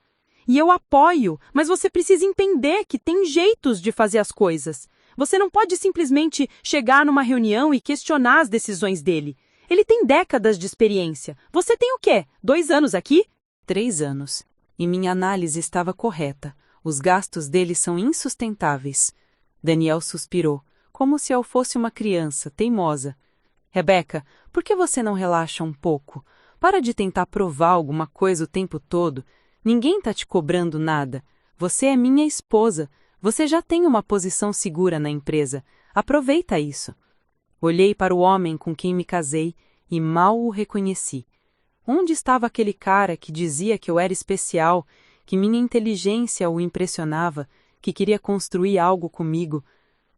E eu apoio, mas você precisa entender que tem jeitos de fazer as coisas. Você não pode simplesmente chegar numa reunião e questionar as decisões dele. Ele tem décadas de experiência. Você tem o quê? 2 anos aqui? 3 anos. E minha análise estava correta. Os gastos dele são insustentáveis. Daniel suspirou, como se eu fosse uma criança, teimosa. Rebeca, por que você não relaxa um pouco? Para de tentar provar alguma coisa o tempo todo. Ninguém está te cobrando nada. Você é minha esposa. Você já tem uma posição segura na empresa. Aproveita isso. Olhei para o homem com quem me casei e mal o reconheci. Onde estava aquele cara que dizia que eu era especial, que minha inteligência o impressionava, que queria construir algo comigo?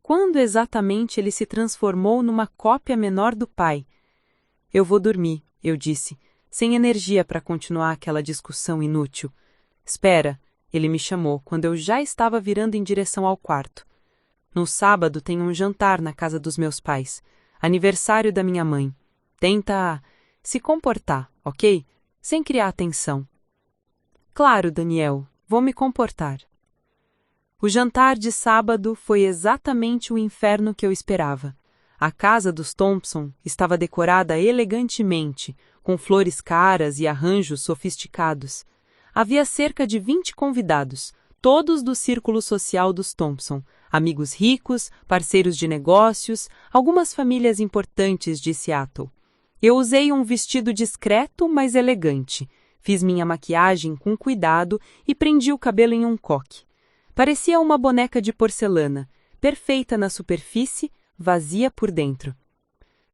Quando exatamente ele se transformou numa cópia menor do pai? Eu vou dormir, eu disse, sem energia para continuar aquela discussão inútil. Espera, ele me chamou quando eu já estava virando em direção ao quarto. No sábado tem um jantar na casa dos meus pais. Aniversário da minha mãe. Tenta se comportar, ok? Sem criar tensão. Claro, Daniel, vou me comportar. O jantar de sábado foi exatamente o inferno que eu esperava. A casa dos Thompson estava decorada elegantemente, com flores caras e arranjos sofisticados. Havia cerca de 20 convidados, todos do círculo social dos Thompson, amigos ricos, parceiros de negócios, algumas famílias importantes de Seattle. Eu usei um vestido discreto, mas elegante. Fiz minha maquiagem com cuidado e prendi o cabelo em um coque. Parecia uma boneca de porcelana, perfeita na superfície, vazia por dentro.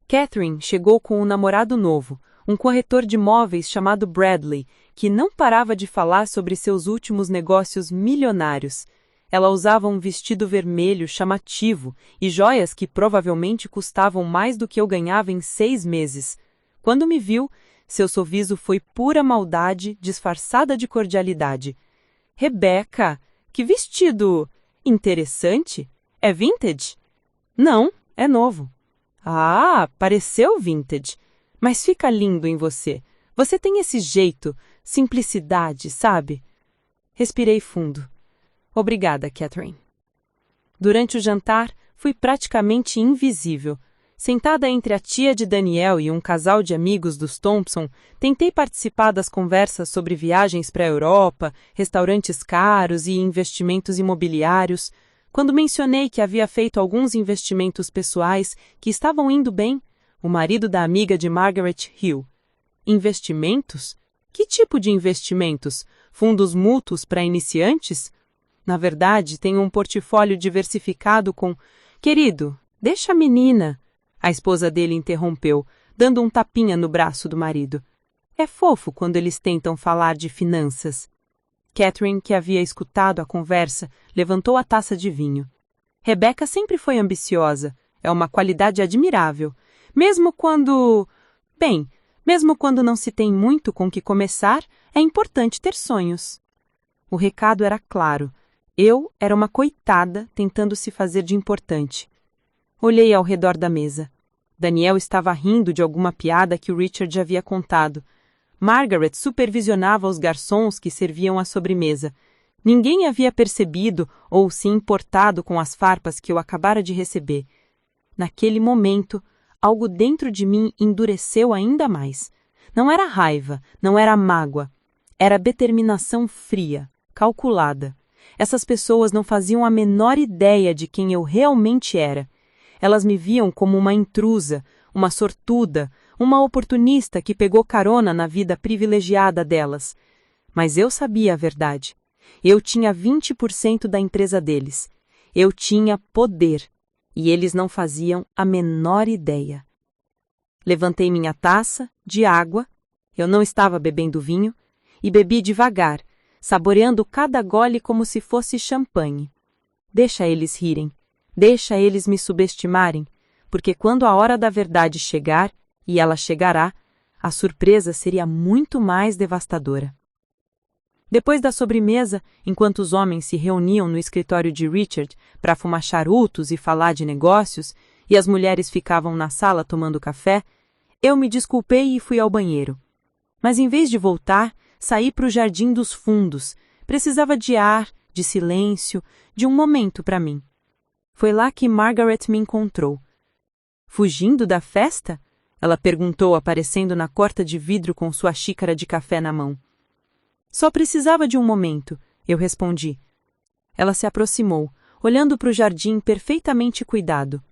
Catherine chegou com um namorado novo, um corretor de móveis chamado Bradley, que não parava de falar sobre seus últimos negócios milionários. Ela usava um vestido vermelho chamativo e joias que provavelmente custavam mais do que eu ganhava em 6 meses. Quando me viu, seu sorriso foi pura maldade disfarçada de cordialidade. Rebeca, que vestido interessante! É vintage? Não, é novo. Ah, pareceu vintage. Mas fica lindo em você. Você tem esse jeito, simplicidade, sabe? Respirei fundo. Obrigada, Catherine. Durante o jantar, fui praticamente invisível. Sentada entre a tia de Daniel e um casal de amigos dos Thompson, tentei participar das conversas sobre viagens para a Europa, restaurantes caros e investimentos imobiliários. Quando mencionei que havia feito alguns investimentos pessoais que estavam indo bem, o marido da amiga de Margaret riu. Investimentos? Que tipo de investimentos? Fundos mútuos para iniciantes? Na verdade, tenho um portfólio diversificado com... Querido, deixa a menina... A esposa dele interrompeu, dando um tapinha no braço do marido. É fofo quando eles tentam falar de finanças. Catherine, que havia escutado a conversa, levantou a taça de vinho. Rebeca sempre foi ambiciosa. É uma qualidade admirável. Mesmo quando não se tem muito com que começar, é importante ter sonhos. O recado era claro. Eu era uma coitada tentando se fazer de importante. Olhei ao redor da mesa. Daniel estava rindo de alguma piada que o Richard havia contado. Margaret supervisionava os garçons que serviam a sobremesa. Ninguém havia percebido ou se importado com as farpas que eu acabara de receber. Naquele momento, algo dentro de mim endureceu ainda mais. Não era raiva, não era mágoa. Era determinação fria, calculada. Essas pessoas não faziam a menor ideia de quem eu realmente era. Elas me viam como uma intrusa, uma sortuda, uma oportunista que pegou carona na vida privilegiada delas. Mas eu sabia a verdade. Eu tinha 20% da empresa deles. Eu tinha poder. E eles não faziam a menor ideia. Levantei minha taça de água, eu não estava bebendo vinho, e bebi devagar, saboreando cada gole como se fosse champanhe. Deixa eles rirem, deixa eles me subestimarem, porque quando a hora da verdade chegar, e ela chegará, a surpresa seria muito mais devastadora. Depois da sobremesa, enquanto os homens se reuniam no escritório de Richard para fumar charutos e falar de negócios, e as mulheres ficavam na sala tomando café, eu me desculpei e fui ao banheiro. Mas em vez de voltar, saí para o jardim dos fundos. Precisava de ar, de silêncio, de um momento para mim. Foi lá que Margaret me encontrou. Fugindo da festa? Ela perguntou, aparecendo na porta de vidro com sua xícara de café na mão. Só precisava de um momento, eu respondi. Ela se aproximou, olhando para o jardim perfeitamente cuidado.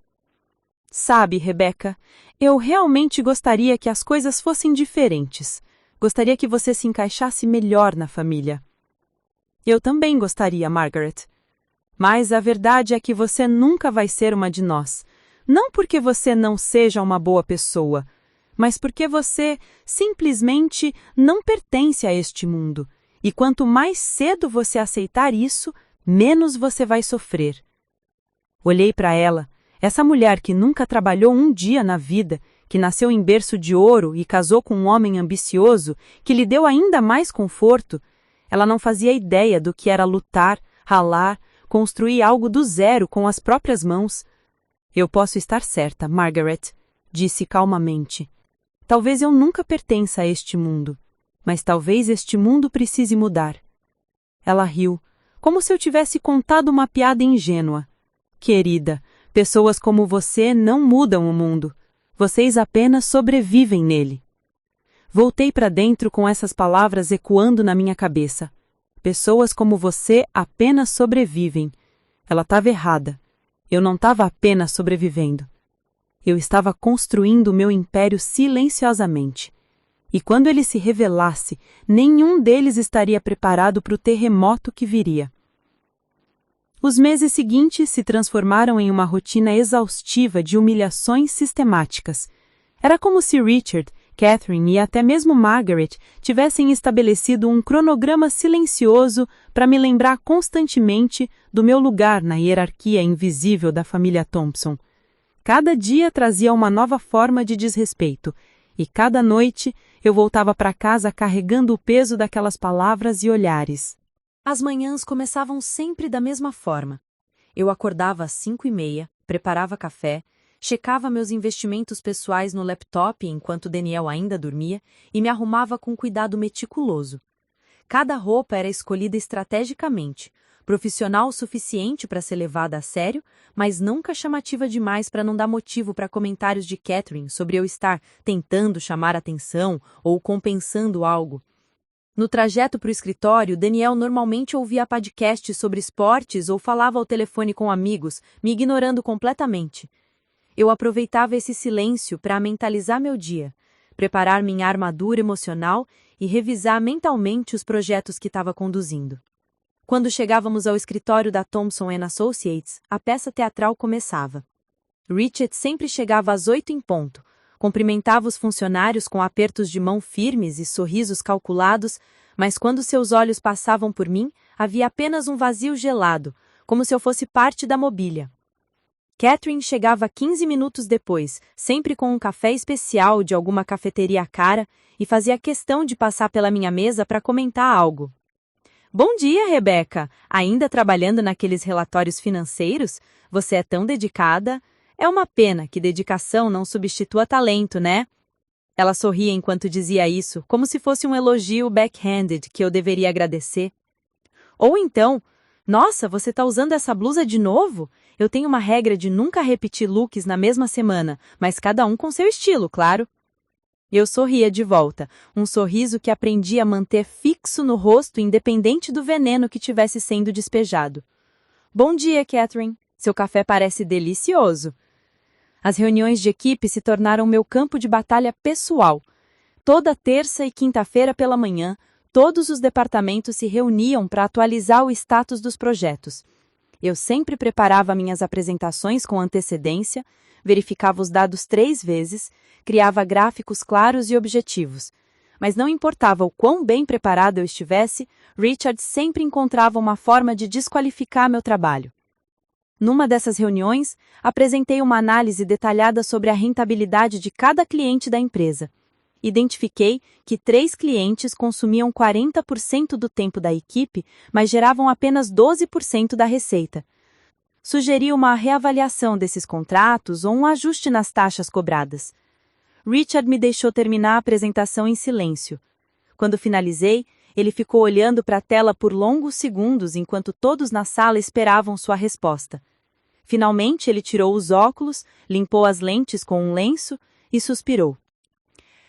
Sabe, Rebecca, eu realmente gostaria que as coisas fossem diferentes. Gostaria que você se encaixasse melhor na família. Eu também gostaria, Margaret. Mas a verdade é que você nunca vai ser uma de nós. Não porque você não seja uma boa pessoa, mas porque você simplesmente não pertence a este mundo. E quanto mais cedo você aceitar isso, menos você vai sofrer. Olhei para ela, essa mulher que nunca trabalhou um dia na vida, que nasceu em berço de ouro e casou com um homem ambicioso, que lhe deu ainda mais conforto. Ela não fazia ideia do que era lutar, ralar, construir algo do zero com as próprias mãos. Eu posso estar certa, Margaret, disse calmamente. Talvez eu nunca pertença a este mundo, mas talvez este mundo precise mudar. Ela riu, como se eu tivesse contado uma piada ingênua. Querida, pessoas como você não mudam o mundo. Vocês apenas sobrevivem nele. Voltei para dentro com essas palavras ecoando na minha cabeça. Pessoas como você apenas sobrevivem. Ela estava errada. Eu não estava apenas sobrevivendo. Eu estava construindo o meu império silenciosamente. E quando ele se revelasse, nenhum deles estaria preparado para o terremoto que viria. Os meses seguintes se transformaram em uma rotina exaustiva de humilhações sistemáticas. Era como se Richard, Catherine e até mesmo Margaret tivessem estabelecido um cronograma silencioso para me lembrar constantemente do meu lugar na hierarquia invisível da família Thompson. Cada dia trazia uma nova forma de desrespeito, e cada noite eu voltava para casa carregando o peso daquelas palavras e olhares. As manhãs começavam sempre da mesma forma. Eu acordava às 5h30, preparava café, checava meus investimentos pessoais no laptop enquanto Daniel ainda dormia e me arrumava com cuidado meticuloso. Cada roupa era escolhida estrategicamente, profissional o suficiente para ser levada a sério, mas nunca chamativa demais para não dar motivo para comentários de Catherine sobre eu estar tentando chamar atenção ou compensando algo. No trajeto para o escritório, Daniel normalmente ouvia podcasts sobre esportes ou falava ao telefone com amigos, me ignorando completamente. Eu aproveitava esse silêncio para mentalizar meu dia, preparar minha armadura emocional e revisar mentalmente os projetos que estava conduzindo. Quando chegávamos ao escritório da Thompson & Associates, a peça teatral começava. Richard sempre chegava às 8 em ponto, cumprimentava os funcionários com apertos de mão firmes e sorrisos calculados, mas quando seus olhos passavam por mim, havia apenas um vazio gelado, como se eu fosse parte da mobília. Catherine chegava 15 minutos depois, sempre com um café especial de alguma cafeteria cara, e fazia questão de passar pela minha mesa para comentar algo. Bom dia, Rebecca! Ainda trabalhando naqueles relatórios financeiros? Você é tão dedicada. É uma pena que dedicação não substitua talento, né? Ela sorria enquanto dizia isso, como se fosse um elogio backhanded que eu deveria agradecer. Ou então, nossa, você está usando essa blusa de novo? Eu tenho uma regra de nunca repetir looks na mesma semana, mas cada um com seu estilo, claro. Eu sorria de volta, um sorriso que aprendi a manter fixo no rosto independente do veneno que tivesse sendo despejado. Bom dia, Catherine. Seu café parece delicioso. As reuniões de equipe se tornaram meu campo de batalha pessoal. Toda terça e quinta-feira pela manhã, todos os departamentos se reuniam para atualizar o status dos projetos. Eu sempre preparava minhas apresentações com antecedência, verificava os dados 3 vezes, criava gráficos claros e objetivos. Mas não importava o quão bem preparado eu estivesse, Richard sempre encontrava uma forma de desqualificar meu trabalho. Numa dessas reuniões, apresentei uma análise detalhada sobre a rentabilidade de cada cliente da empresa. Identifiquei que 3 clientes consumiam 40% do tempo da equipe, mas geravam apenas 12% da receita. Sugeri uma reavaliação desses contratos ou um ajuste nas taxas cobradas. Richard me deixou terminar a apresentação em silêncio. Quando finalizei, ele ficou olhando para a tela por longos segundos enquanto todos na sala esperavam sua resposta. Finalmente, ele tirou os óculos, limpou as lentes com um lenço e suspirou.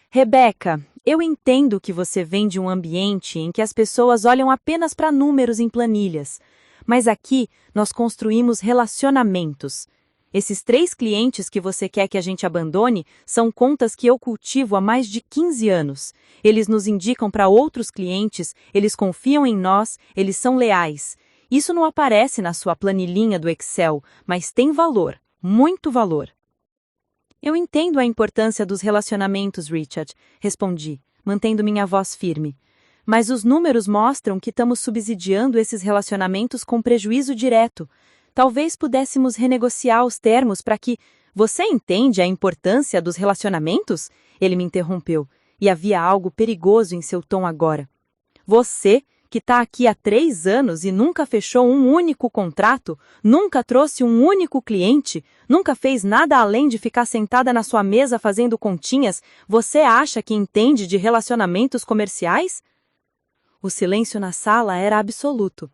Rebecca, eu entendo que você vem de um ambiente em que as pessoas olham apenas para números em planilhas, mas aqui nós construímos relacionamentos. Esses 3 clientes que você quer que a gente abandone são contas que eu cultivo há mais de 15 anos. Eles nos indicam para outros clientes, eles confiam em nós, eles são leais. Isso não aparece na sua planilhinha do Excel, mas tem valor, muito valor. Eu entendo a importância dos relacionamentos, Richard, respondi, mantendo minha voz firme. Mas os números mostram que estamos subsidiando esses relacionamentos com prejuízo direto. Talvez pudéssemos renegociar os termos para que... Você entende a importância dos relacionamentos? Ele me interrompeu, e havia algo perigoso em seu tom agora. Você, que está aqui há 3 anos e nunca fechou um único contrato, nunca trouxe um único cliente, nunca fez nada além de ficar sentada na sua mesa fazendo continhas, você acha que entende de relacionamentos comerciais? O silêncio na sala era absoluto.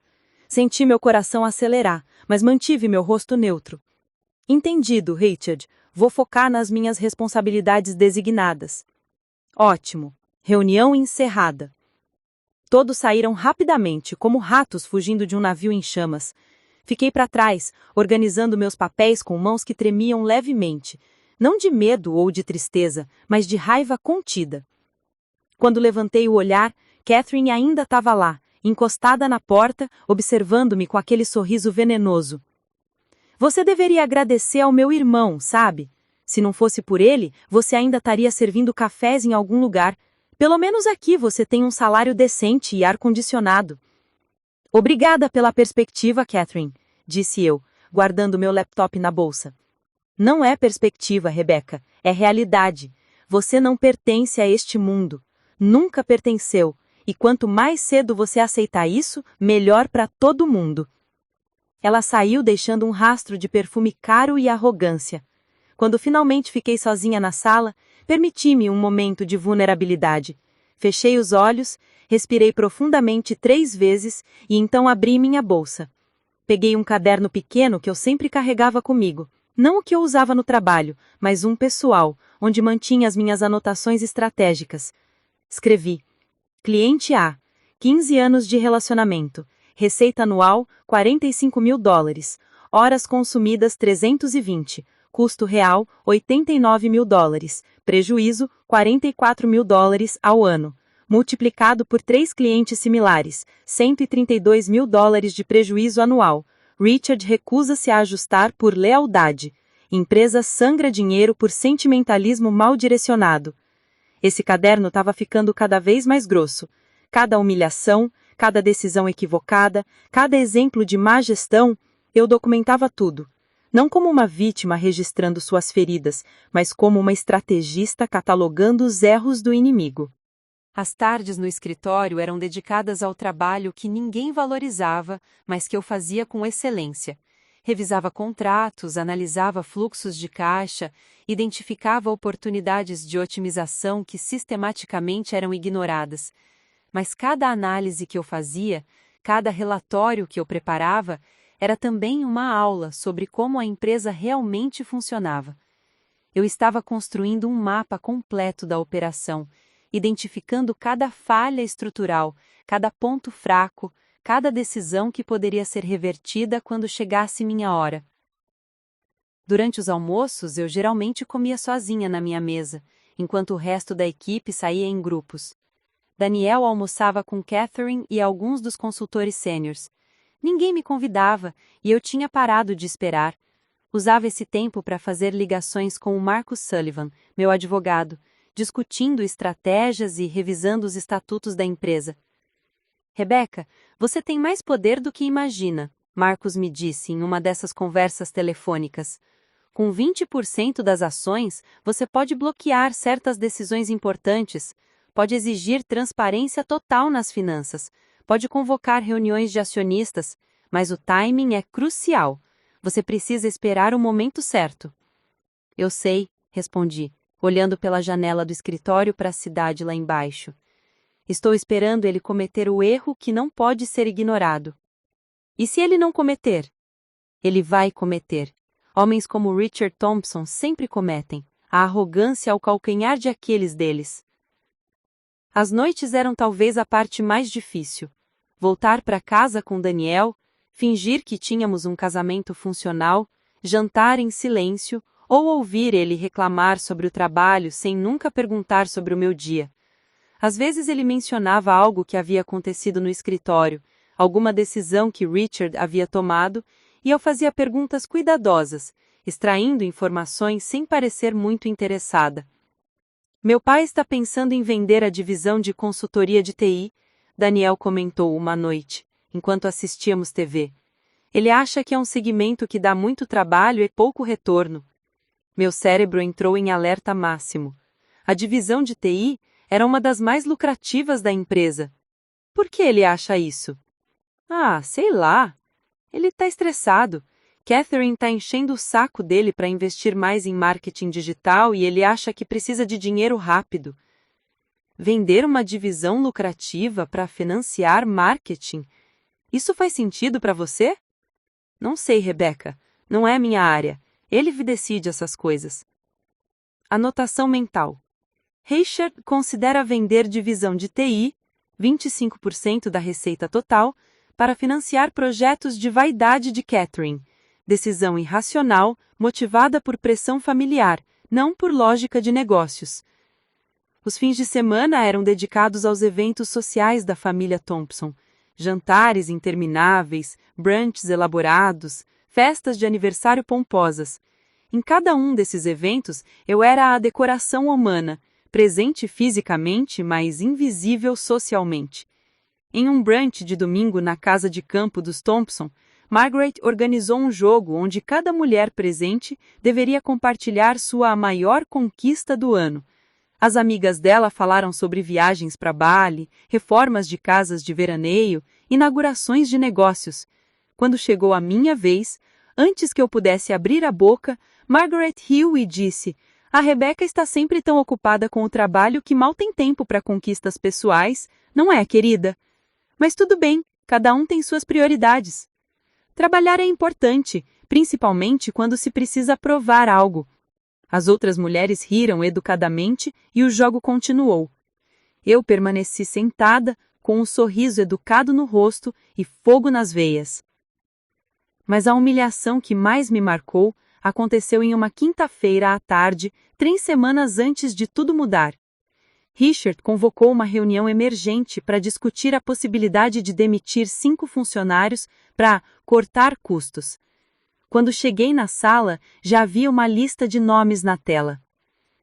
Senti meu coração acelerar, mas mantive meu rosto neutro. Entendido, Richard. Vou focar nas minhas responsabilidades designadas. Ótimo. Reunião encerrada. Todos saíram rapidamente, como ratos fugindo de um navio em chamas. Fiquei para trás, organizando meus papéis com mãos que tremiam levemente. Não de medo ou de tristeza, mas de raiva contida. Quando levantei o olhar, Catherine ainda estava lá, encostada na porta, observando-me com aquele sorriso venenoso. Você deveria agradecer ao meu irmão, sabe? Se não fosse por ele, você ainda estaria servindo cafés em algum lugar. Pelo menos aqui você tem um salário decente e ar-condicionado. Obrigada pela perspectiva, Catherine, disse eu, guardando meu laptop na bolsa. Não é perspectiva, Rebecca, é realidade. Você não pertence a este mundo. Nunca pertenceu. E quanto mais cedo você aceitar isso, melhor para todo mundo. Ela saiu deixando um rastro de perfume caro e arrogância. Quando finalmente fiquei sozinha na sala, permiti-me um momento de vulnerabilidade. Fechei os olhos, respirei profundamente 3 vezes e então abri minha bolsa. Peguei um caderno pequeno que eu sempre carregava comigo. Não o que eu usava no trabalho, mas um pessoal, onde mantinha as minhas anotações estratégicas. Escrevi: Cliente A, 15 anos de relacionamento, receita anual $45.000, horas consumidas 320, custo real $89.000, prejuízo $44.000 ao ano, multiplicado por 3 clientes similares, $132.000 de prejuízo anual. Richard recusa-se a ajustar por lealdade. Empresa sangra dinheiro por sentimentalismo mal direcionado. Esse caderno estava ficando cada vez mais grosso. Cada humilhação, cada decisão equivocada, cada exemplo de má gestão, eu documentava tudo. Não como uma vítima registrando suas feridas, mas como uma estrategista catalogando os erros do inimigo. As tardes no escritório eram dedicadas ao trabalho que ninguém valorizava, mas que eu fazia com excelência. Revisava contratos, analisava fluxos de caixa, identificava oportunidades de otimização que sistematicamente eram ignoradas. Mas cada análise que eu fazia, cada relatório que eu preparava, era também uma aula sobre como a empresa realmente funcionava. Eu estava construindo um mapa completo da operação, identificando cada falha estrutural, cada ponto fraco, cada decisão que poderia ser revertida quando chegasse minha hora. Durante os almoços, eu geralmente comia sozinha na minha mesa, enquanto o resto da equipe saía em grupos. Daniel almoçava com Catherine e alguns dos consultores sêniores. Ninguém me convidava e eu tinha parado de esperar. Usava esse tempo para fazer ligações com o Marcus Sullivan, meu advogado, discutindo estratégias e revisando os estatutos da empresa. Rebeca, você tem mais poder do que imagina, Marcos me disse em uma dessas conversas telefônicas. Com 20% das ações, você pode bloquear certas decisões importantes, pode exigir transparência total nas finanças, pode convocar reuniões de acionistas, mas o timing é crucial. Você precisa esperar o momento certo. Eu sei, respondi, olhando pela janela do escritório para a cidade lá embaixo. Estou esperando ele cometer o erro que não pode ser ignorado. E se ele não cometer? Ele vai cometer. Homens como Richard Thompson sempre cometem. A arrogância ao calcanhar de Aquiles deles. As noites eram talvez a parte mais difícil. Voltar para casa com Daniel, fingir que tínhamos um casamento funcional, jantar em silêncio ou ouvir ele reclamar sobre o trabalho sem nunca perguntar sobre o meu dia. Às vezes ele mencionava algo que havia acontecido no escritório, alguma decisão que Richard havia tomado, e eu fazia perguntas cuidadosas, extraindo informações sem parecer muito interessada. Meu pai está pensando em vender a divisão de consultoria de TI, Daniel comentou uma noite, enquanto assistíamos TV. Ele acha que é um segmento que dá muito trabalho e pouco retorno. Meu cérebro entrou em alerta máximo. A divisão de TI era uma das mais lucrativas da empresa. Por que ele acha isso? Sei lá. Ele está estressado. Catherine está enchendo o saco dele para investir mais em marketing digital e ele acha que precisa de dinheiro rápido. Vender uma divisão lucrativa para financiar marketing? Isso faz sentido para você? Não sei, Rebeca. Não é minha área. Ele decide essas coisas. Anotação mental. Richard considera vender divisão de TI, 25% da receita total, para financiar projetos de vaidade de Catherine. Decisão irracional, motivada por pressão familiar, não por lógica de negócios. Os fins de semana eram dedicados aos eventos sociais da família Thompson. Jantares intermináveis, brunches elaborados, festas de aniversário pomposas. Em cada um desses eventos, eu era a decoração humana, presente fisicamente, mas invisível socialmente. Em um brunch de domingo na casa de campo dos Thompson, Margaret organizou um jogo onde cada mulher presente deveria compartilhar sua maior conquista do ano. As amigas dela falaram sobre viagens para Bali, reformas de casas de veraneio, inaugurações de negócios. Quando chegou a minha vez, antes que eu pudesse abrir a boca, Margaret riu e disse: "A Rebeca está sempre tão ocupada com o trabalho que mal tem tempo para conquistas pessoais, não é, querida? Mas tudo bem, cada um tem suas prioridades. Trabalhar é importante, principalmente quando se precisa provar algo." As outras mulheres riram educadamente e o jogo continuou. Eu permaneci sentada, com um sorriso educado no rosto e fogo nas veias. Mas a humilhação que mais me marcou aconteceu em uma quinta-feira à tarde, 3 semanas antes de tudo mudar. Richard convocou uma reunião emergente para discutir a possibilidade de demitir 5 funcionários para cortar custos. Quando cheguei na sala, já havia uma lista de nomes na tela.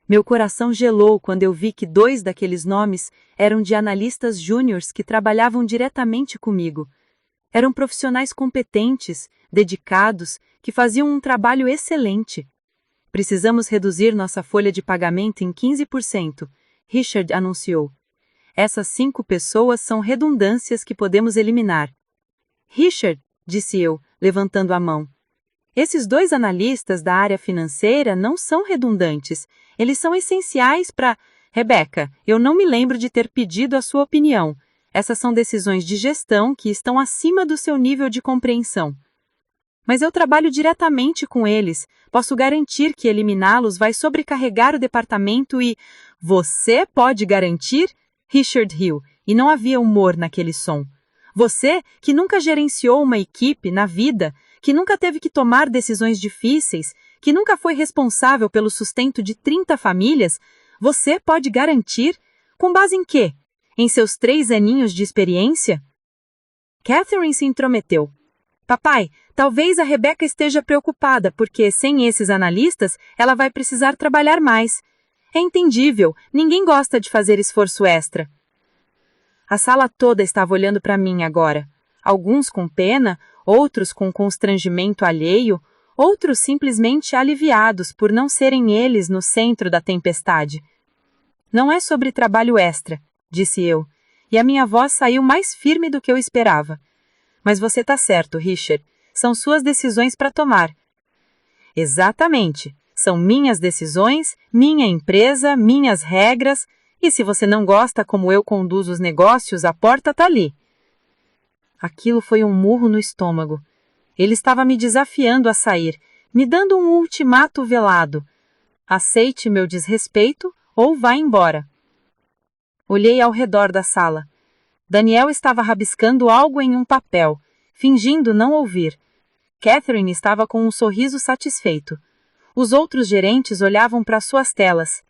Meu coração gelou quando eu vi que 2 daqueles nomes eram de analistas júniores que trabalhavam diretamente comigo. Eram profissionais competentes, dedicados, que faziam um trabalho excelente. "Precisamos reduzir nossa folha de pagamento em 15%, Richard anunciou. "Essas 5 pessoas são redundâncias que podemos eliminar." "Richard", disse eu, levantando a mão. "Esses 2 analistas da área financeira não são redundantes. Eles são essenciais para..." "Rebeca, eu não me lembro de ter pedido a sua opinião. Essas são decisões de gestão que estão acima do seu nível de compreensão." "Mas eu trabalho diretamente com eles. Posso garantir que eliminá-los vai sobrecarregar o departamento e..." "Você pode garantir?" Richard riu, e não havia humor naquele som. "Você, que nunca gerenciou uma equipe na vida, que nunca teve que tomar decisões difíceis, que nunca foi responsável pelo sustento de 30 famílias, você pode garantir? Com base em quê? Em seus 3 aninhos de experiência?" Catherine se intrometeu. "Papai, talvez a Rebeca esteja preocupada porque, sem esses analistas, ela vai precisar trabalhar mais. É entendível, ninguém gosta de fazer esforço extra. A sala toda estava olhando para mim agora. Alguns com pena, outros com constrangimento alheio, outros simplesmente aliviados por não serem eles no centro da tempestade. Não é sobre trabalho extra, disse eu, e a minha voz saiu mais firme do que eu esperava. Mas você está certo, Richard. São suas decisões para tomar. Exatamente. São minhas decisões, minha empresa, minhas regras, e se você não gosta como eu conduzo os negócios, a porta está ali. Aquilo foi um murro no estômago. Ele estava me desafiando a sair, me dando um ultimato velado. Aceite meu desrespeito ou vá embora. Olhei ao redor da sala. Daniel estava rabiscando algo em um papel, fingindo não ouvir. Catherine estava com um sorriso satisfeito. Os outros gerentes olhavam para suas telas.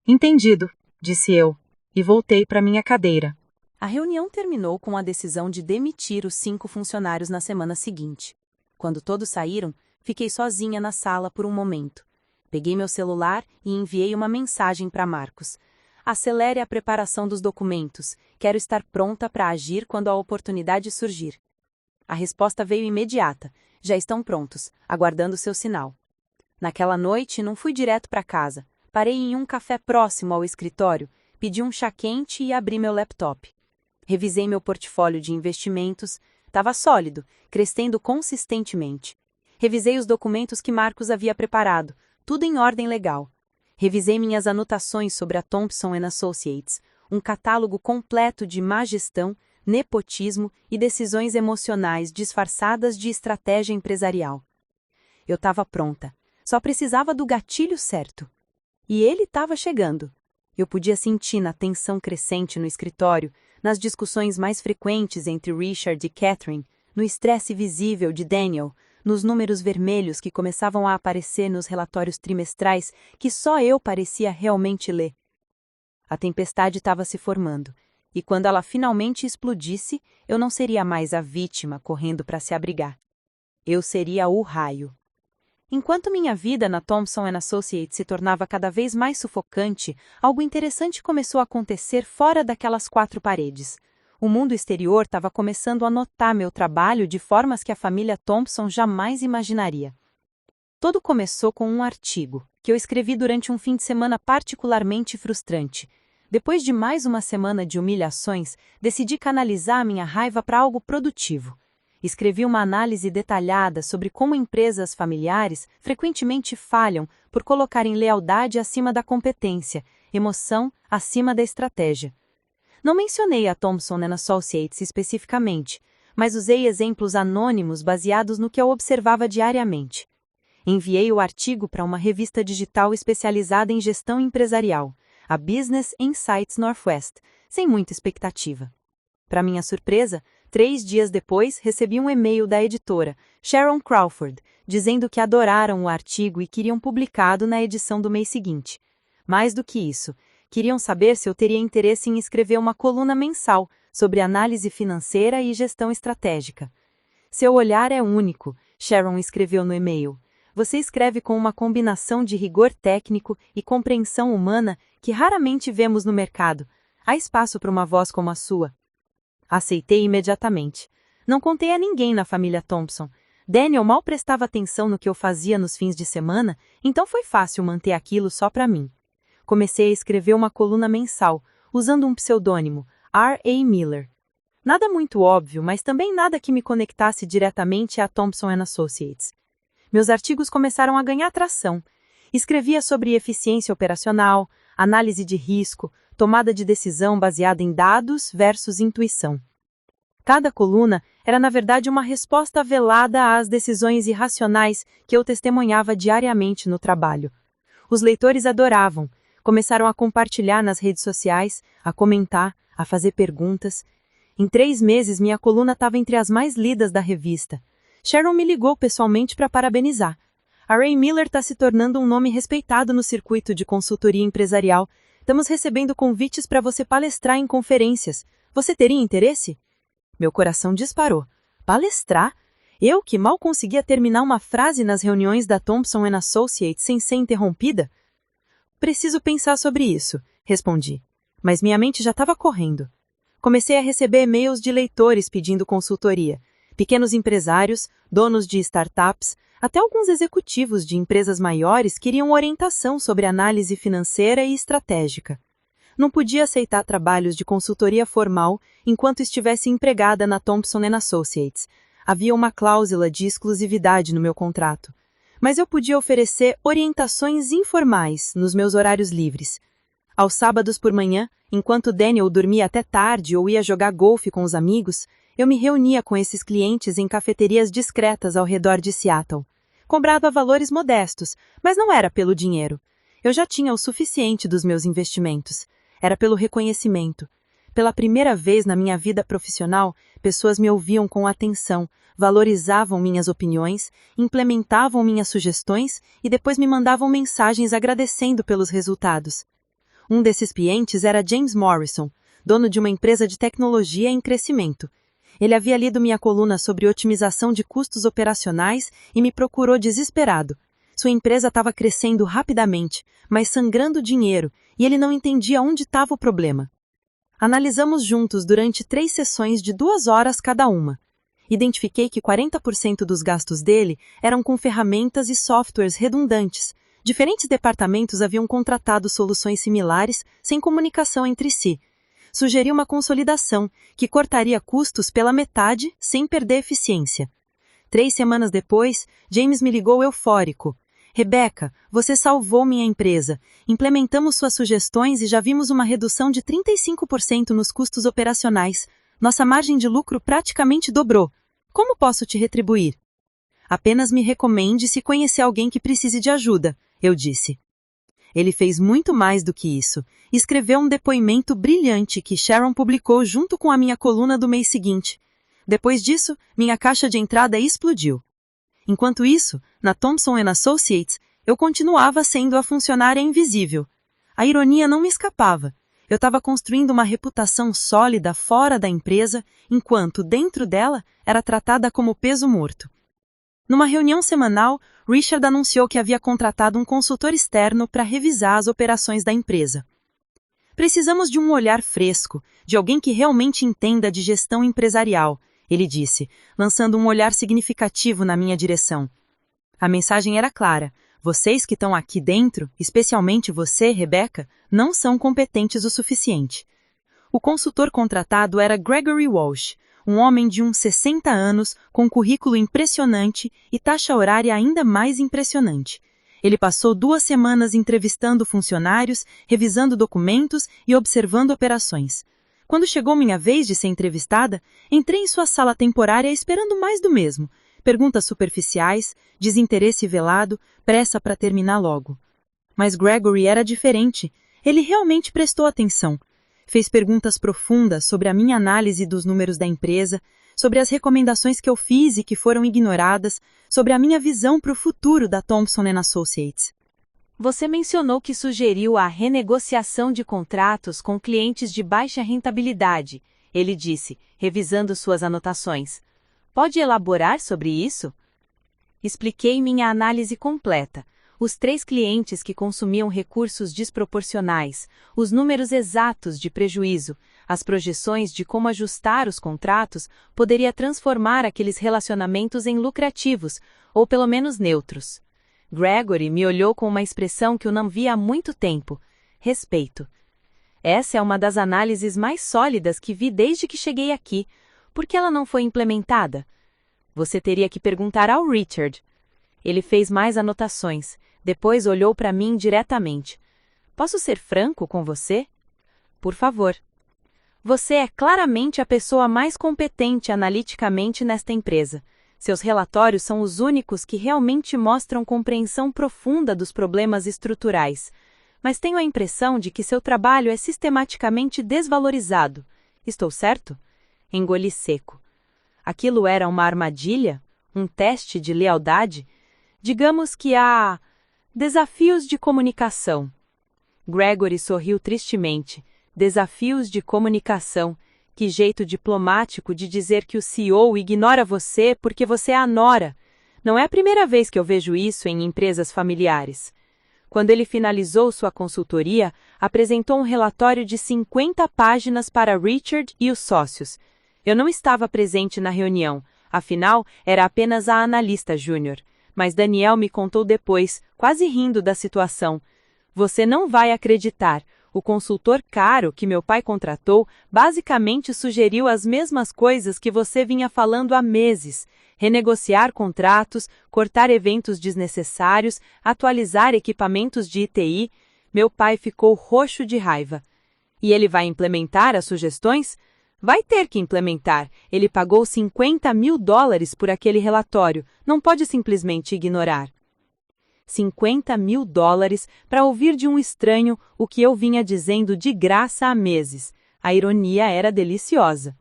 Entendido, disse eu, e voltei para minha cadeira. A reunião terminou com a decisão de demitir os 5 funcionários na semana seguinte. Quando todos saíram, fiquei sozinha na sala por um momento. Peguei meu celular e enviei uma mensagem para Marcos. Acelere a preparação dos documentos. Quero estar pronta para agir quando a oportunidade surgir. A resposta veio imediata. Já estão prontos, aguardando seu sinal. Naquela noite, não fui direto para casa. Parei em um café próximo ao escritório, pedi um chá quente e abri meu laptop. Revisei meu portfólio de investimentos. Estava sólido, crescendo consistentemente. Revisei os documentos que Marcos havia preparado, tudo em ordem legal. Revisei minhas anotações sobre a Thompson & Associates, um catálogo completo de má gestão, nepotismo e decisões emocionais disfarçadas de estratégia empresarial. Eu estava pronta, só precisava do gatilho certo. E ele estava chegando. Eu podia sentir na tensão crescente no escritório, nas discussões mais frequentes entre Richard e Catherine, no estresse visível de Daniel, nos números vermelhos que começavam a aparecer nos relatórios trimestrais que só eu parecia realmente ler. A tempestade estava se formando, e quando ela finalmente explodisse, eu não seria mais a vítima correndo para se abrigar. Eu seria o raio. Enquanto minha vida na Thompson & Associates se tornava cada vez mais sufocante, algo interessante começou a acontecer fora daquelas 4 paredes. O mundo exterior estava começando a notar meu trabalho de formas que a família Thompson jamais imaginaria. Tudo começou com um artigo, que eu escrevi durante um fim de semana particularmente frustrante. Depois de mais uma semana de humilhações, decidi canalizar a minha raiva para algo produtivo. Escrevi uma análise detalhada sobre como empresas familiares frequentemente falham por colocarem lealdade acima da competência, emoção acima da estratégia. Não mencionei a Thompson & Associates especificamente, mas usei exemplos anônimos baseados no que eu observava diariamente. Enviei o artigo para uma revista digital especializada em gestão empresarial, a Business Insights Northwest, sem muita expectativa. Para minha surpresa, 3 dias depois recebi um e-mail da editora, Sharon Crawford, dizendo que adoraram o artigo e queriam publicado na edição do mês seguinte. Mais do que isso, queriam saber se eu teria interesse em escrever uma coluna mensal sobre análise financeira e gestão estratégica. Seu olhar é único, Sharon escreveu no e-mail. Você escreve com uma combinação de rigor técnico e compreensão humana que raramente vemos no mercado. Há espaço para uma voz como a sua. Aceitei imediatamente. Não contei a ninguém na família Thompson. Daniel mal prestava atenção no que eu fazia nos fins de semana, então foi fácil manter aquilo só para mim. Comecei a escrever uma coluna mensal, usando um pseudônimo, R.A. Miller. Nada muito óbvio, mas também nada que me conectasse diretamente à Thompson & Associates. Meus artigos começaram a ganhar tração. Escrevia sobre eficiência operacional, análise de risco, tomada de decisão baseada em dados versus intuição. Cada coluna era, na verdade, uma resposta velada às decisões irracionais que eu testemunhava diariamente no trabalho. Os leitores adoravam, começaram a compartilhar nas redes sociais, a comentar, a fazer perguntas. Em 3 meses, minha coluna estava entre as mais lidas da revista. Sharon me ligou pessoalmente para parabenizar. A Ray Miller está se tornando um nome respeitado no circuito de consultoria empresarial. Estamos recebendo convites para você palestrar em conferências. Você teria interesse? Meu coração disparou. Palestrar? Eu, que mal conseguia terminar uma frase nas reuniões da Thompson & Associates sem ser interrompida? preciso pensar sobre isso, respondi. Mas minha mente já estava correndo. Comecei a receber e-mails de leitores pedindo consultoria, pequenos empresários, donos de startups, até alguns executivos de empresas maiores queriam orientação sobre análise financeira e estratégica. Não podia aceitar trabalhos de consultoria formal enquanto estivesse empregada na Thompson & Associates. Havia uma cláusula de exclusividade no meu contrato. Mas eu podia oferecer orientações informais nos meus horários livres. Aos sábados por manhã, enquanto Daniel dormia até tarde ou ia jogar golfe com os amigos, eu me reunia com esses clientes em cafeterias discretas ao redor de Seattle. Cobrado a valores modestos, mas não era pelo dinheiro. Eu já tinha o suficiente dos meus investimentos. Era pelo reconhecimento. Pela primeira vez na minha vida profissional, pessoas me ouviam com atenção, valorizavam minhas opiniões, implementavam minhas sugestões e depois me mandavam mensagens agradecendo pelos resultados. Um desses clientes era James Morrison, dono de uma empresa de tecnologia em crescimento. Ele havia lido minha coluna sobre otimização de custos operacionais e me procurou desesperado. Sua empresa estava crescendo rapidamente, mas sangrando dinheiro, e ele não entendia onde estava o problema. Analisamos juntos durante 3 sessões de 2 horas cada uma. Identifiquei que 40% dos gastos dele eram com ferramentas e softwares redundantes. Diferentes departamentos haviam contratado soluções similares sem comunicação entre si. Sugeri uma consolidação, que cortaria custos pela metade sem perder eficiência. 3 semanas depois, James me ligou eufórico. Rebeca, você salvou minha empresa. Implementamos suas sugestões e já vimos uma redução de 35% nos custos operacionais. Nossa margem de lucro praticamente dobrou. Como posso te retribuir? Apenas me recomende se conhecer alguém que precise de ajuda, eu disse. Ele fez muito mais do que isso. Escreveu um depoimento brilhante que Sharon publicou junto com a minha coluna do mês seguinte. Depois disso, minha caixa de entrada explodiu. Enquanto isso, na Thompson & Associates, eu continuava sendo a funcionária invisível. A ironia não me escapava. Eu estava construindo uma reputação sólida fora da empresa, enquanto, dentro dela, era tratada como peso morto. Numa reunião semanal, Richard anunciou que havia contratado um consultor externo para revisar as operações da empresa. Precisamos de um olhar fresco, de alguém que realmente entenda de gestão empresarial, ele disse, lançando um olhar significativo na minha direção. A mensagem era clara. Vocês que estão aqui dentro, especialmente você, Rebeca, não são competentes o suficiente. O consultor contratado era Gregory Walsh, um homem de uns 60 anos, com currículo impressionante e taxa horária ainda mais impressionante. Ele passou 2 semanas entrevistando funcionários, revisando documentos e observando operações. Quando chegou minha vez de ser entrevistada, entrei em sua sala temporária esperando mais do mesmo. Perguntas superficiais, desinteresse velado, pressa para terminar logo. Mas Gregory era diferente. Ele realmente prestou atenção. Fez perguntas profundas sobre a minha análise dos números da empresa, sobre as recomendações que eu fiz e que foram ignoradas, sobre a minha visão para o futuro da Thompson & Associates. Você mencionou que sugeriu a renegociação de contratos com clientes de baixa rentabilidade, ele disse, revisando suas anotações. Pode elaborar sobre isso? Expliquei minha análise completa. Os 3 clientes que consumiam recursos desproporcionais, os números exatos de prejuízo, as projeções de como ajustar os contratos poderia transformar aqueles relacionamentos em lucrativos, ou pelo menos neutros. Gregory me olhou com uma expressão que eu não via há muito tempo. Respeito. Essa é uma das análises mais sólidas que vi desde que cheguei aqui. Por que ela não foi implementada? Você teria que perguntar ao Richard. Ele fez mais anotações. Depois olhou para mim diretamente. Posso ser franco com você? Por favor. Você é claramente a pessoa mais competente analiticamente nesta empresa. Seus relatórios são os únicos que realmente mostram compreensão profunda dos problemas estruturais. Mas tenho a impressão de que seu trabalho é sistematicamente desvalorizado. Estou certo? Engoli seco. Aquilo era uma armadilha? Um teste de lealdade? Digamos que há desafios de comunicação. Gregory sorriu tristemente. Desafios de comunicação. Que jeito diplomático de dizer que o CEO ignora você porque você é a nora. Não é a primeira vez que eu vejo isso em empresas familiares. Quando ele finalizou sua consultoria, apresentou um relatório de 50 páginas para Richard e os sócios. Eu não estava presente na reunião, afinal, era apenas a analista júnior. Mas Daniel me contou depois, quase rindo da situação. Você não vai acreditar. O consultor caro que meu pai contratou basicamente sugeriu as mesmas coisas que você vinha falando há meses. Renegociar contratos, cortar eventos desnecessários, atualizar equipamentos de ITI. Meu pai ficou roxo de raiva. E ele vai implementar as sugestões? Vai ter que implementar. Ele pagou $50 mil por aquele relatório. Não pode simplesmente ignorar. $50 mil para ouvir de um estranho o que eu vinha dizendo de graça há meses. A ironia era deliciosa.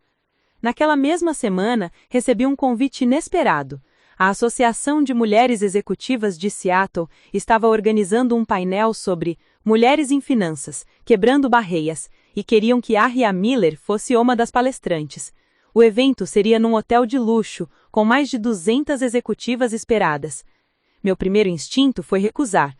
Naquela mesma semana, recebi um convite inesperado. A Associação de Mulheres Executivas de Seattle estava organizando um painel sobre Mulheres em Finanças, Quebrando Barreiras, e queriam que Arya Miller fosse uma das palestrantes. O evento seria num hotel de luxo, com mais de 200 executivas esperadas. Meu primeiro instinto foi recusar.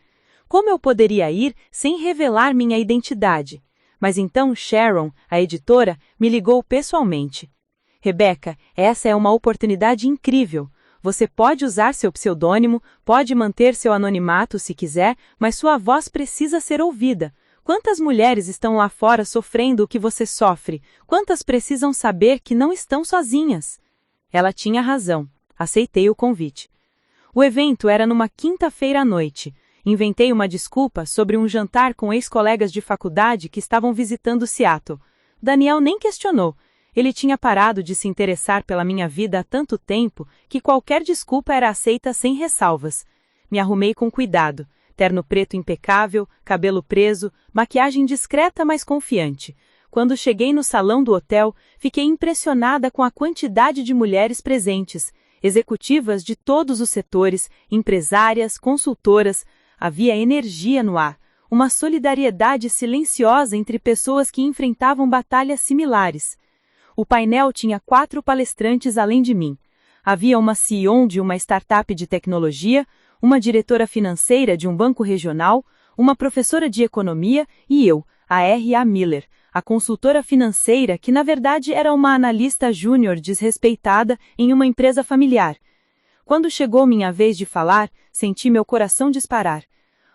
Como eu poderia ir sem revelar minha identidade? Mas então Sharon, a editora, me ligou pessoalmente. Rebeca, essa é uma oportunidade incrível. Você pode usar seu pseudônimo, pode manter seu anonimato se quiser, mas sua voz precisa ser ouvida. Quantas mulheres estão lá fora sofrendo o que você sofre? Quantas precisam saber que não estão sozinhas? Ela tinha razão. Aceitei o convite. O evento era numa quinta-feira à noite. Inventei uma desculpa sobre um jantar com ex-colegas de faculdade que estavam visitando Seattle. Daniel nem questionou. Ele tinha parado de se interessar pela minha vida há tanto tempo que qualquer desculpa era aceita sem ressalvas. Me arrumei com cuidado. Terno preto impecável, cabelo preso, maquiagem discreta mas confiante. Quando cheguei no salão do hotel, fiquei impressionada com a quantidade de mulheres presentes. Executivas de todos os setores, empresárias, consultoras. Havia energia no ar, uma solidariedade silenciosa entre pessoas que enfrentavam batalhas similares. O painel tinha 4 palestrantes além de mim. Havia uma CEO de uma startup de tecnologia, uma diretora financeira de um banco regional, uma professora de economia e eu, a R.A. Miller, a consultora financeira que na verdade era uma analista júnior desrespeitada em uma empresa familiar. Quando chegou minha vez de falar, senti meu coração disparar.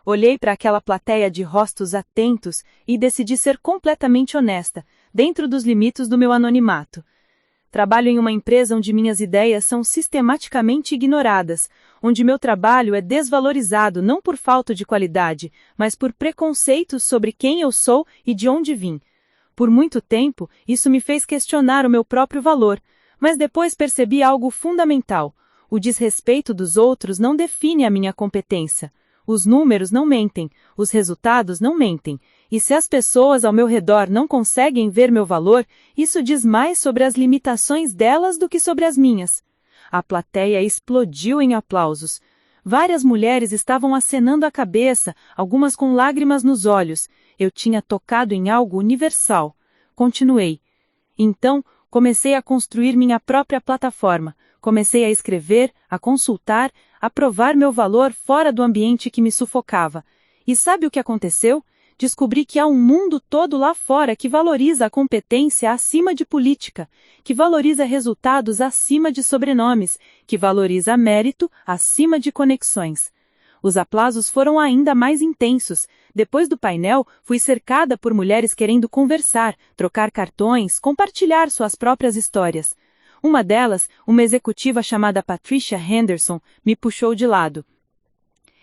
Olhei para aquela plateia de rostos atentos e decidi ser completamente honesta, dentro dos limites do meu anonimato. Trabalho em uma empresa onde minhas ideias são sistematicamente ignoradas, onde meu trabalho é desvalorizado não por falta de qualidade, mas por preconceitos sobre quem eu sou e de onde vim. Por muito tempo, isso me fez questionar o meu próprio valor, mas depois percebi algo fundamental. O desrespeito dos outros não define a minha competência. Os números não mentem, os resultados não mentem, e se as pessoas ao meu redor não conseguem ver meu valor, isso diz mais sobre as limitações delas do que sobre as minhas. A plateia explodiu em aplausos. Várias mulheres estavam acenando a cabeça, algumas com lágrimas nos olhos. Eu tinha tocado em algo universal. Continuei. Então, comecei a construir minha própria plataforma. Comecei a escrever, a consultar, a provar meu valor fora do ambiente que me sufocava. E sabe o que aconteceu? Descobri que há um mundo todo lá fora que valoriza a competência acima de política, que valoriza resultados acima de sobrenomes, que valoriza mérito acima de conexões. Os aplausos foram ainda mais intensos. Depois do painel, fui cercada por mulheres querendo conversar, trocar cartões, compartilhar suas próprias histórias. Uma delas, uma executiva chamada Patricia Henderson, me puxou de lado.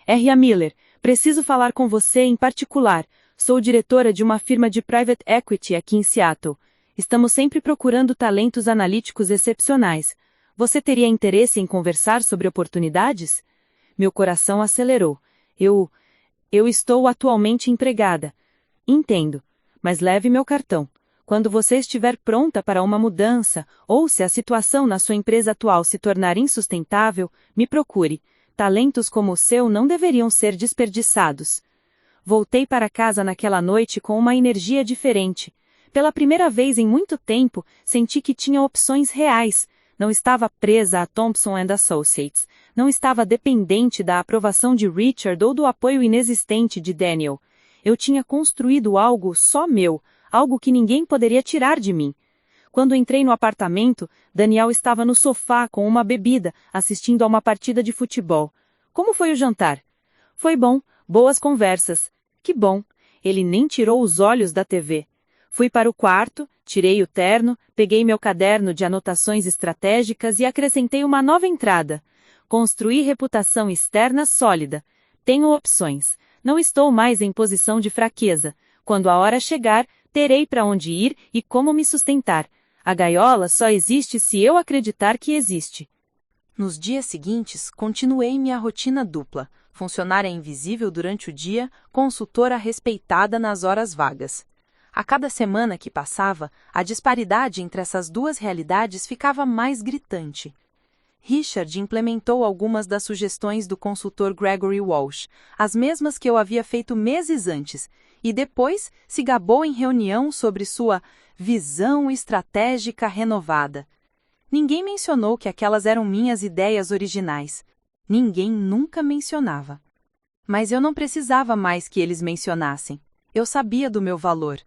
R.A. Miller, preciso falar com você em particular. Sou diretora de uma firma de private equity aqui em Seattle. Estamos sempre procurando talentos analíticos excepcionais. Você teria interesse em conversar sobre oportunidades? Meu coração acelerou. Eu estou atualmente empregada. Entendo, mas leve meu cartão. Quando você estiver pronta para uma mudança, ou se a situação na sua empresa atual se tornar insustentável, me procure. Talentos como o seu não deveriam ser desperdiçados. Voltei para casa naquela noite com uma energia diferente. Pela primeira vez em muito tempo, senti que tinha opções reais. Não estava presa a Thompson & Associates. Não estava dependente da aprovação de Richard ou do apoio inexistente de Daniel. Eu tinha construído algo só meu, algo que ninguém poderia tirar de mim. Quando entrei no apartamento, Daniel estava no sofá com uma bebida, assistindo a uma partida de futebol. Como foi o jantar? Foi bom, boas conversas. Que bom. Ele nem tirou os olhos da TV. Fui para o quarto, tirei o terno, peguei meu caderno de anotações estratégicas e acrescentei uma nova entrada. Construí reputação externa sólida. Tenho opções. Não estou mais em posição de fraqueza. Quando a hora chegar, terei para onde ir e como me sustentar. A gaiola só existe se eu acreditar que existe. Nos dias seguintes, continuei minha rotina dupla. Funcionária invisível durante o dia, consultora respeitada nas horas vagas. A cada semana que passava, a disparidade entre essas duas realidades ficava mais gritante. Richard implementou algumas das sugestões do consultor Gregory Walsh, as mesmas que eu havia feito meses antes, e depois se gabou em reunião sobre sua visão estratégica renovada. Ninguém mencionou que aquelas eram minhas ideias originais. Ninguém nunca mencionava. Mas eu não precisava mais que eles mencionassem. Eu sabia do meu valor.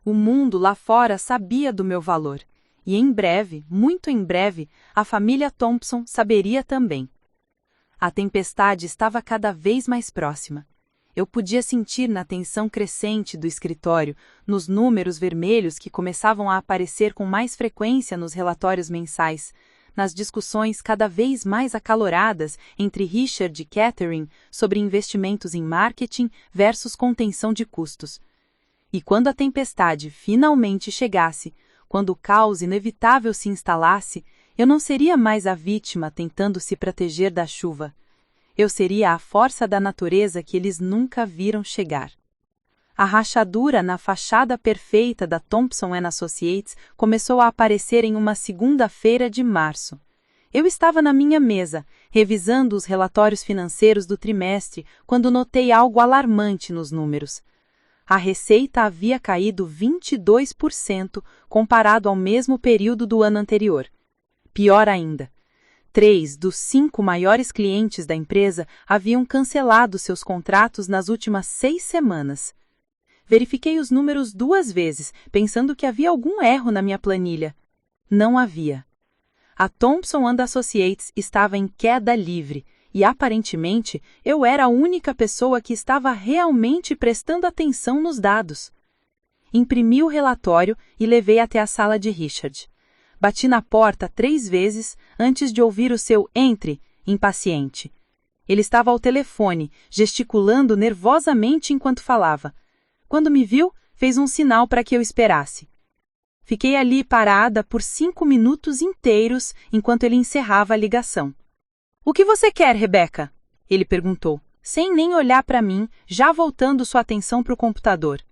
O mundo lá fora sabia do meu valor. E em breve, muito em breve, a família Thompson saberia também. A tempestade estava cada vez mais próxima. Eu podia sentir na tensão crescente do escritório, nos números vermelhos que começavam a aparecer com mais frequência nos relatórios mensais, nas discussões cada vez mais acaloradas entre Richard e Catherine sobre investimentos em marketing versus contenção de custos. E quando a tempestade finalmente chegasse, quando o caos inevitável se instalasse, eu não seria mais a vítima tentando se proteger da chuva. Eu seria a força da natureza que eles nunca viram chegar. A rachadura na fachada perfeita da Thompson & Associates começou a aparecer em uma segunda-feira de março. Eu estava na minha mesa, revisando os relatórios financeiros do trimestre, quando notei algo alarmante nos números. A receita havia caído 22% comparado ao mesmo período do ano anterior. Pior ainda, 3 dos 5 maiores clientes da empresa haviam cancelado seus contratos nas últimas 6 semanas. Verifiquei os números 2 vezes, pensando que havia algum erro na minha planilha. Não havia. A Thompson & Associates estava em queda livre, e aparentemente eu era a única pessoa que estava realmente prestando atenção nos dados. Imprimi o relatório e levei até a sala de Richard. Bati na porta 3 vezes antes de ouvir o seu "entre", impaciente. Ele estava ao telefone, gesticulando nervosamente enquanto falava. Quando me viu, fez um sinal para que eu esperasse. Fiquei ali parada por 5 minutos inteiros enquanto ele encerrava a ligação. "O que você quer, Rebecca?" ele perguntou, sem nem olhar para mim, já voltando sua atenção para o computador.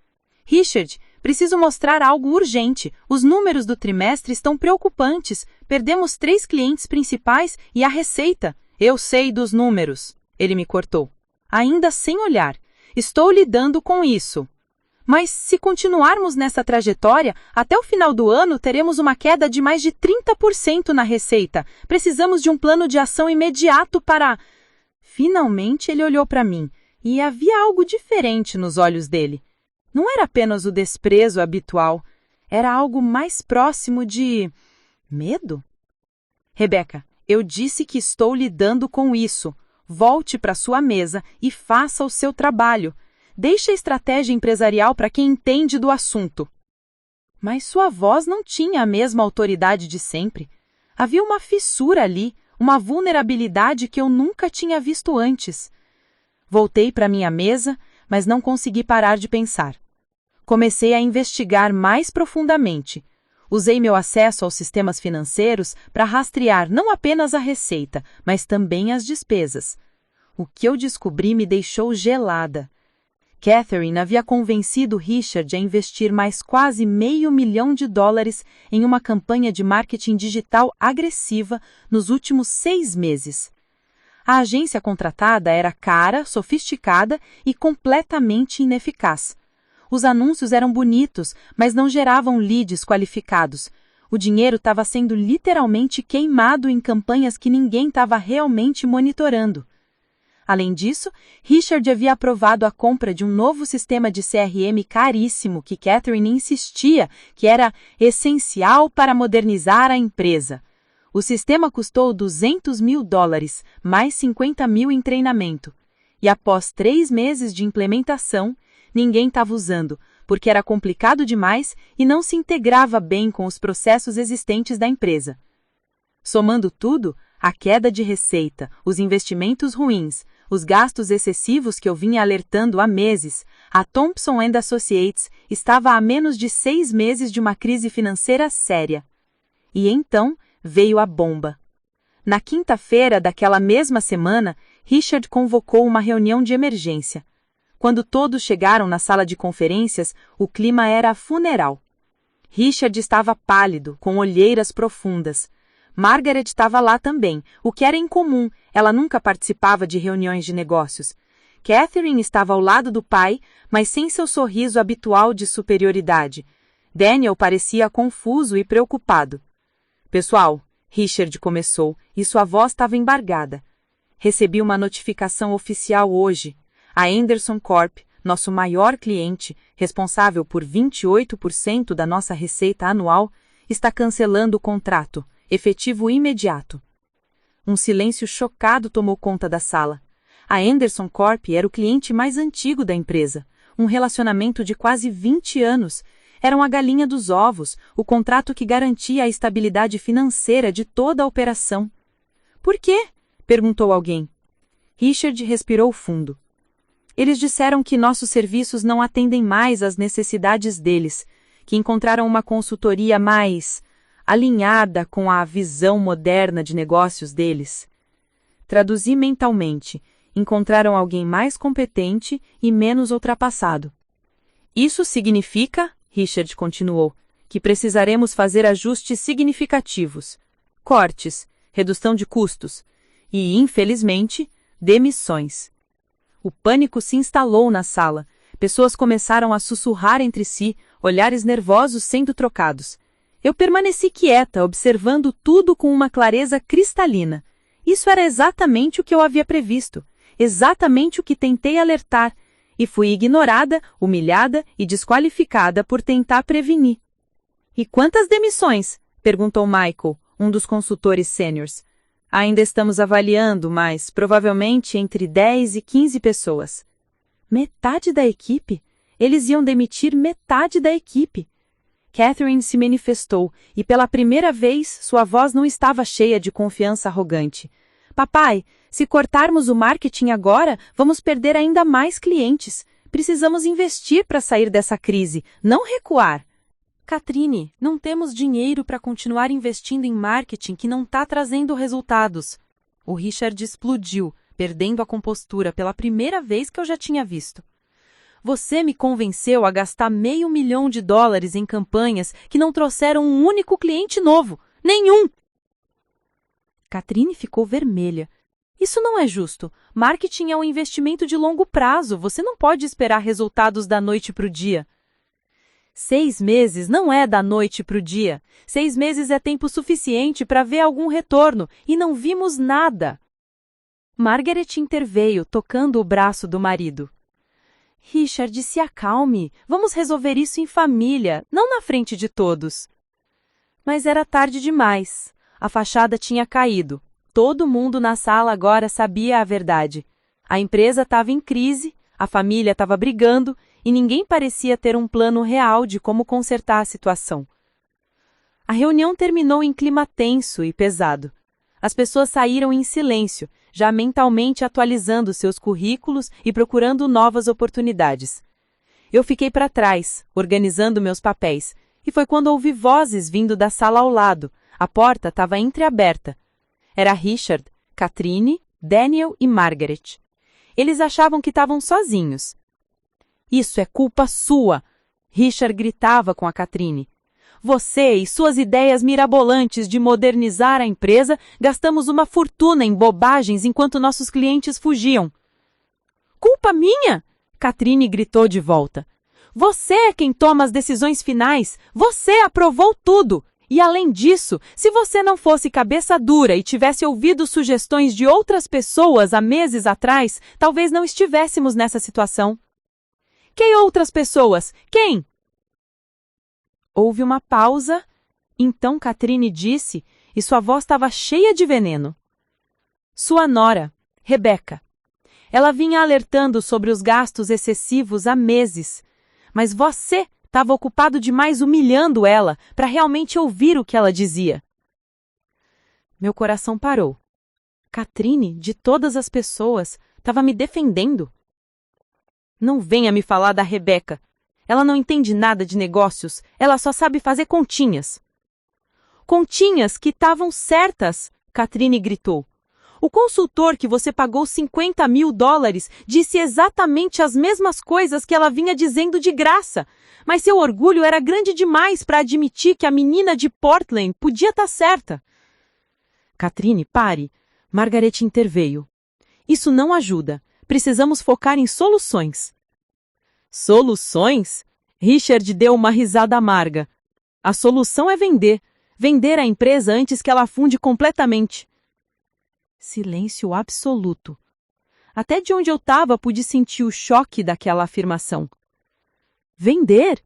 "Richard, preciso mostrar algo urgente. Os números do trimestre estão preocupantes. Perdemos 3 clientes principais e a receita." "Eu sei dos números", ele me cortou, ainda sem olhar. "Estou lidando com isso." "Mas se continuarmos nessa trajetória, até o final do ano teremos uma queda de mais de 30% na receita. Precisamos de um plano de ação imediato para..." Finalmente ele olhou para mim, e havia algo diferente nos olhos dele. Não era apenas o desprezo habitual, era algo mais próximo de... medo? "Rebecca, eu disse que estou lidando com isso. Volte para sua mesa e faça o seu trabalho. Deixe a estratégia empresarial para quem entende do assunto." Mas sua voz não tinha a mesma autoridade de sempre. Havia uma fissura ali, uma vulnerabilidade que eu nunca tinha visto antes. Voltei para minha mesa, mas não consegui parar de pensar. Comecei a investigar mais profundamente. Usei meu acesso aos sistemas financeiros para rastrear não apenas a receita, mas também as despesas. O que eu descobri me deixou gelada. Catherine havia convencido Richard a investir mais quase $500 mil em uma campanha de marketing digital agressiva nos últimos 6 meses. A agência contratada era cara, sofisticada e completamente ineficaz. Os anúncios eram bonitos, mas não geravam leads qualificados. O dinheiro estava sendo literalmente queimado em campanhas que ninguém estava realmente monitorando. Além disso, Richard havia aprovado a compra de um novo sistema de CRM caríssimo que Catherine insistia que era essencial para modernizar a empresa. O sistema custou $200 mil, mais 50 mil em treinamento. E após 3 meses de implementação, ninguém estava usando, porque era complicado demais e não se integrava bem com os processos existentes da empresa. Somando tudo, a queda de receita, os investimentos ruins, os gastos excessivos que eu vinha alertando há meses, a Thompson & Associates estava a menos de 6 meses de uma crise financeira séria. E então veio a bomba. Na quinta-feira daquela mesma semana, Richard convocou uma reunião de emergência. Quando todos chegaram na sala de conferências, o clima era funeral. Richard estava pálido, com olheiras profundas. Margaret estava lá também, o que era incomum, ela nunca participava de reuniões de negócios. Catherine estava ao lado do pai, mas sem seu sorriso habitual de superioridade. Daniel parecia confuso e preocupado. Pessoal, Richard começou, e sua voz estava embargada. Recebi uma notificação oficial hoje. A Anderson Corp, nosso maior cliente, responsável por 28% da nossa receita anual, está cancelando o contrato, efetivo imediato. Um silêncio chocado tomou conta da sala. A Anderson Corp era o cliente mais antigo da empresa, um relacionamento de quase 20 anos. Eram a galinha dos ovos, o contrato que garantia a estabilidade financeira de toda a operação. Por quê? Perguntou alguém. Richard respirou fundo. Eles disseram que nossos serviços não atendem mais às necessidades deles, que encontraram uma consultoria mais alinhada com a visão moderna de negócios deles. Traduzi mentalmente, encontraram alguém mais competente e menos ultrapassado. Isso significa, Richard continuou, que precisaremos fazer ajustes significativos, cortes, redução de custos e, infelizmente, demissões. O pânico se instalou na sala. Pessoas começaram a sussurrar entre si, olhares nervosos sendo trocados. Eu permaneci quieta, observando tudo com uma clareza cristalina. Isso era exatamente o que eu havia previsto, exatamente o que tentei alertar, e fui ignorada, humilhada e desqualificada por tentar prevenir. E quantas demissões? Perguntou Michael, um dos consultores sêniores. Ainda estamos avaliando, mas provavelmente entre 10 e 15 pessoas. Metade da equipe? Eles iam demitir metade da equipe. Catherine se manifestou, e pela primeira vez sua voz não estava cheia de confiança arrogante. Papai, se cortarmos o marketing agora, vamos perder ainda mais clientes. Precisamos investir para sair dessa crise, não recuar. Catherine, não temos dinheiro para continuar investindo em marketing que não está trazendo resultados. O Richard explodiu, perdendo a compostura pela primeira vez que eu já tinha visto. Você me convenceu a gastar $500 mil em campanhas que não trouxeram um único cliente novo. Nenhum! Catherine ficou vermelha. Isso não é justo. Marketing é um investimento de longo prazo. Você não pode esperar resultados da noite para o dia. 6 meses não é da noite para o dia. 6 meses é tempo suficiente para ver algum retorno, e não vimos nada. Margaret interveio, tocando o braço do marido. Richard, se acalme. Vamos resolver isso em família, não na frente de todos. Mas era tarde demais. A fachada tinha caído. Todo mundo na sala agora sabia a verdade. A empresa estava em crise, a família estava brigando, e ninguém parecia ter um plano real de como consertar a situação. A reunião terminou em clima tenso e pesado. As pessoas saíram em silêncio, já mentalmente atualizando seus currículos e procurando novas oportunidades. Eu fiquei para trás, organizando meus papéis, e foi quando ouvi vozes vindo da sala ao lado. A porta estava entreaberta. Era Richard, Catherine, Daniel e Margaret. Eles achavam que estavam sozinhos. Isso é culpa sua! Richard gritava com a Catherine. Você e suas ideias mirabolantes de modernizar a empresa, gastamos uma fortuna em bobagens enquanto nossos clientes fugiam. Culpa minha? Catherine gritou de volta. Você é quem toma as decisões finais. Você aprovou tudo. E além disso, se você não fosse cabeça dura e tivesse ouvido sugestões de outras pessoas há meses atrás, talvez não estivéssemos nessa situação. Que outras pessoas? Quem? Houve uma pausa. Então Catherine disse, e sua voz estava cheia de veneno. Sua nora, Rebecca. Ela vinha alertando sobre os gastos excessivos há meses, mas você estava ocupado demais humilhando ela para realmente ouvir o que ela dizia. Meu coração parou. Catherine, de todas as pessoas, estava me defendendo. Não venha me falar da Rebecca. Ela não entende nada de negócios, ela só sabe fazer continhas. Continhas que estavam certas, Catherine gritou. O consultor que você pagou $50 mil disse exatamente as mesmas coisas que ela vinha dizendo de graça, mas seu orgulho era grande demais para admitir que a menina de Portland podia estar certa. Catherine, pare. Margaret interveio. Isso não ajuda. Precisamos focar em soluções. Soluções? Richard deu uma risada amarga. A solução é vender. Vender a empresa antes que ela afunde completamente. Silêncio absoluto. Até de onde eu estava pude sentir o choque daquela afirmação. Vender?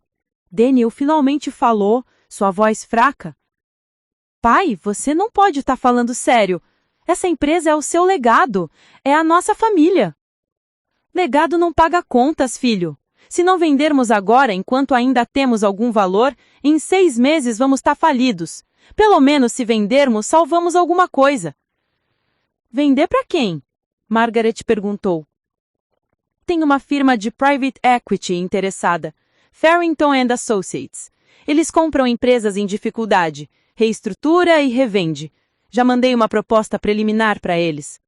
Daniel finalmente falou, sua voz fraca. Pai, você não pode estar falando sério. Essa empresa é o seu legado. É a nossa família. Legado não paga contas, filho. Se não vendermos agora, enquanto ainda temos algum valor, em 6 meses vamos estar falidos. Pelo menos se vendermos, salvamos alguma coisa. Vender para quem? Margaret perguntou. Tem uma firma de private equity interessada, Farrington & Associates. Eles compram empresas em dificuldade, reestrutura e revende. Já mandei uma proposta preliminar para eles.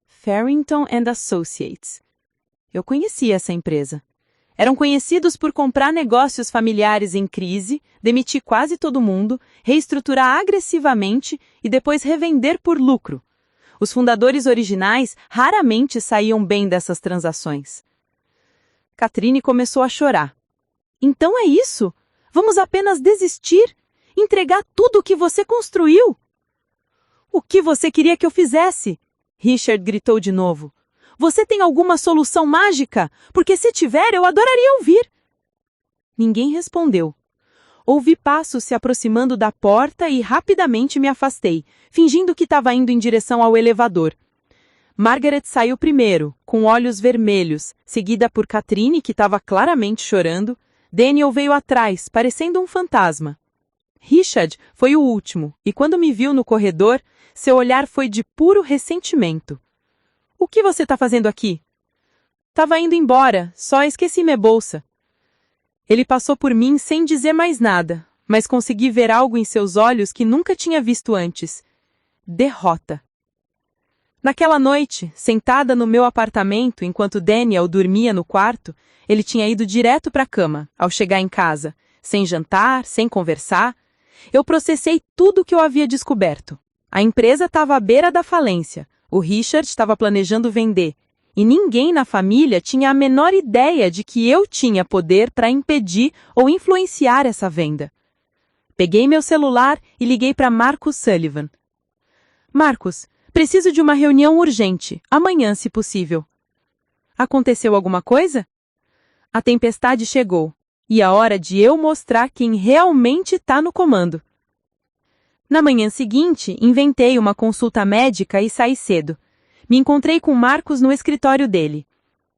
Farrington & Associates. Eu conhecia essa empresa. Eram conhecidos por comprar negócios familiares em crise, demitir quase todo mundo, reestruturar agressivamente e depois revender por lucro. Os fundadores originais raramente saíam bem dessas transações. Catherine começou a chorar. Então é isso? Vamos apenas desistir? Entregar tudo o que você construiu? O que você queria que eu fizesse? Richard gritou de novo. Você tem alguma solução mágica? Porque se tiver, eu adoraria ouvir. Ninguém respondeu. Ouvi passos se aproximando da porta e rapidamente me afastei, fingindo que estava indo em direção ao elevador. Margaret saiu primeiro, com olhos vermelhos, seguida por Catherine, que estava claramente chorando. Daniel veio atrás, parecendo um fantasma. Richard foi o último, e quando me viu no corredor, seu olhar foi de puro ressentimento. — O que você está fazendo aqui? — Tava indo embora, só esqueci minha bolsa. Ele passou por mim sem dizer mais nada, mas consegui ver algo em seus olhos que nunca tinha visto antes. Derrota. Naquela noite, sentada no meu apartamento enquanto Daniel dormia no quarto, ele tinha ido direto para a cama, ao chegar em casa, sem jantar, sem conversar. Eu processei tudo o que eu havia descoberto. A empresa estava à beira da falência, o Richard estava planejando vender, e ninguém na família tinha a menor ideia de que eu tinha poder para impedir ou influenciar essa venda. Peguei meu celular e liguei para Marcus Sullivan. Marcus, preciso de uma reunião urgente, amanhã se possível. Aconteceu alguma coisa? A tempestade chegou, e a hora de eu mostrar quem realmente está no comando. Na manhã seguinte, inventei uma consulta médica e saí cedo. Me encontrei com Marcus no escritório dele.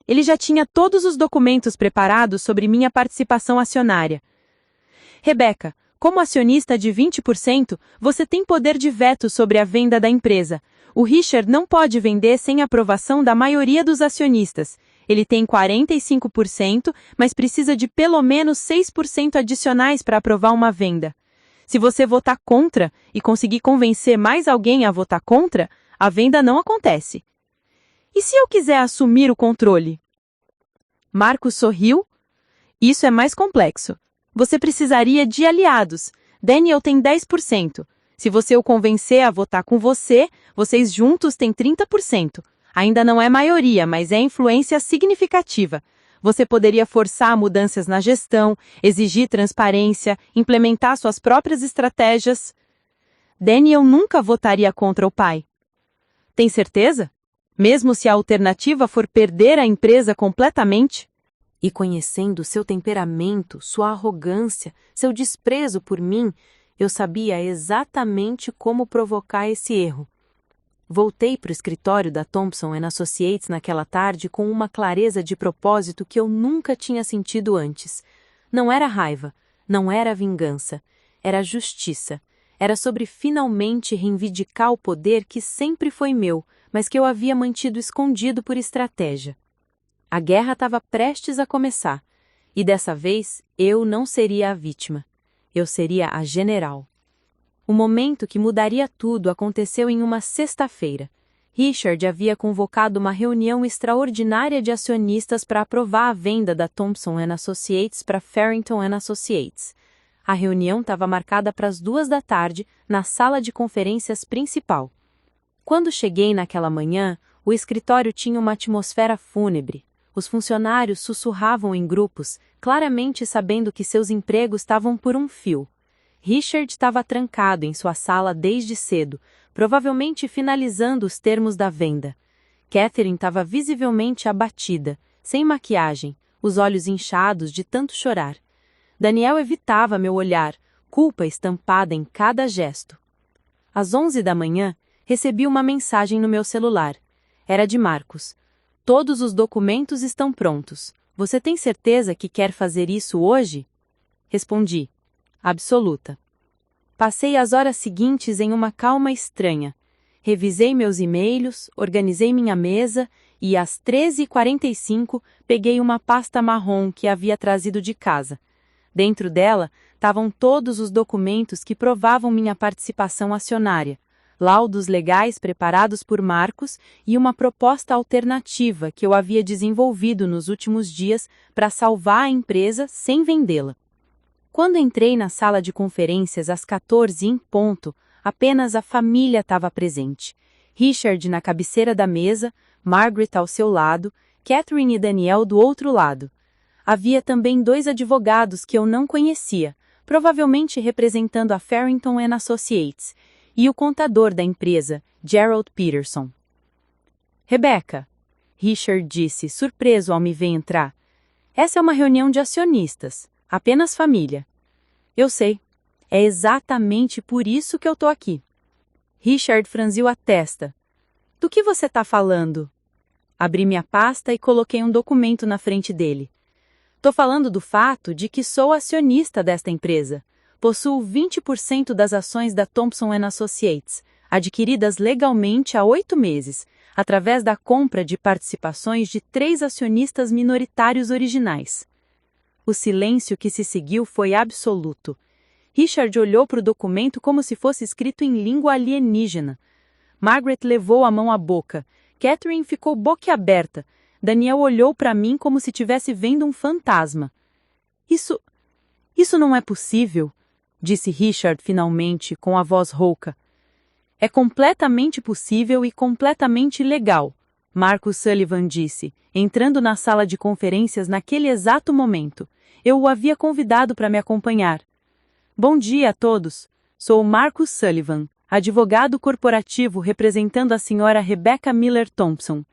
Ele já tinha todos os documentos preparados sobre minha participação acionária. Rebecca, como acionista de 20%, você tem poder de veto sobre a venda da empresa. O Richard não pode vender sem aprovação da maioria dos acionistas. Ele tem 45%, mas precisa de pelo menos 6% adicionais para aprovar uma venda. Se você votar contra e conseguir convencer mais alguém a votar contra, a venda não acontece. E se eu quiser assumir o controle? Marcos sorriu. Isso é mais complexo. Você precisaria de aliados. Daniel tem 10%. Se você o convencer a votar com você, vocês juntos têm 30%. Ainda não é maioria, mas é influência significativa. Você poderia forçar mudanças na gestão, exigir transparência, implementar suas próprias estratégias. Daniel nunca votaria contra o pai. Tem certeza? Mesmo se a alternativa for perder a empresa completamente? E conhecendo seu temperamento, sua arrogância, seu desprezo por mim, eu sabia exatamente como provocar esse erro. Voltei para o escritório da Thompson & Associates naquela tarde com uma clareza de propósito que eu nunca tinha sentido antes. Não era raiva, não era vingança, era justiça. Era sobre finalmente reivindicar o poder que sempre foi meu, mas que eu havia mantido escondido por estratégia. A guerra estava prestes a começar, e dessa vez eu não seria a vítima. Eu seria a general. O momento que mudaria tudo aconteceu em uma sexta-feira. Richard havia convocado uma reunião extraordinária de acionistas para aprovar a venda da Thompson & Associates para Farrington & Associates. A reunião estava marcada para as 14h, na sala de conferências principal. Quando cheguei naquela manhã, o escritório tinha uma atmosfera fúnebre. Os funcionários sussurravam em grupos, claramente sabendo que seus empregos estavam por um fio. Richard estava trancado em sua sala desde cedo, provavelmente finalizando os termos da venda. Catherine estava visivelmente abatida, sem maquiagem, os olhos inchados de tanto chorar. Daniel evitava meu olhar, culpa estampada em cada gesto. Às 11 da manhã, recebi uma mensagem no meu celular. Era de Marcos. Todos os documentos estão prontos. Você tem certeza que quer fazer isso hoje? Respondi. Absoluta. Passei as horas seguintes em uma calma estranha. Revisei meus e-mails, organizei minha mesa e, às 13h45, peguei uma pasta marrom que havia trazido de casa. Dentro dela estavam todos os documentos que provavam minha participação acionária, laudos legais preparados por Marcos e uma proposta alternativa que eu havia desenvolvido nos últimos dias para salvar a empresa sem vendê-la. Quando entrei na sala de conferências às 14h em ponto, apenas a família estava presente. Richard na cabeceira da mesa, Margaret ao seu lado, Catherine e Daniel do outro lado. Havia também 2 advogados que eu não conhecia, provavelmente representando a Farrington & Associates, e o contador da empresa, Gerald Peterson. Rebecca, Richard disse, surpreso ao me ver entrar. Essa é uma reunião de acionistas, apenas família. Eu sei. É exatamente por isso que eu tô aqui. Richard franziu a testa. Do que você tá falando? Abri minha pasta e coloquei um documento na frente dele. Tô falando do fato de que sou acionista desta empresa. Possuo 20% das ações da Thompson & Associates, adquiridas legalmente há 8 meses, através da compra de participações de 3 acionistas minoritários originais. O silêncio que se seguiu foi absoluto. Richard olhou para o documento como se fosse escrito em língua alienígena. Margaret levou a mão à boca. Catherine ficou boquiaberta. Daniel olhou para mim como se estivesse vendo um fantasma. Isso não é possível, disse Richard finalmente, com a voz rouca. É completamente possível e completamente legal, Marcus Sullivan disse, entrando na sala de conferências naquele exato momento. Eu o havia convidado para me acompanhar. Bom dia a todos. Sou Marcus Sullivan, advogado corporativo representando a senhora Rebecca Miller Thompson.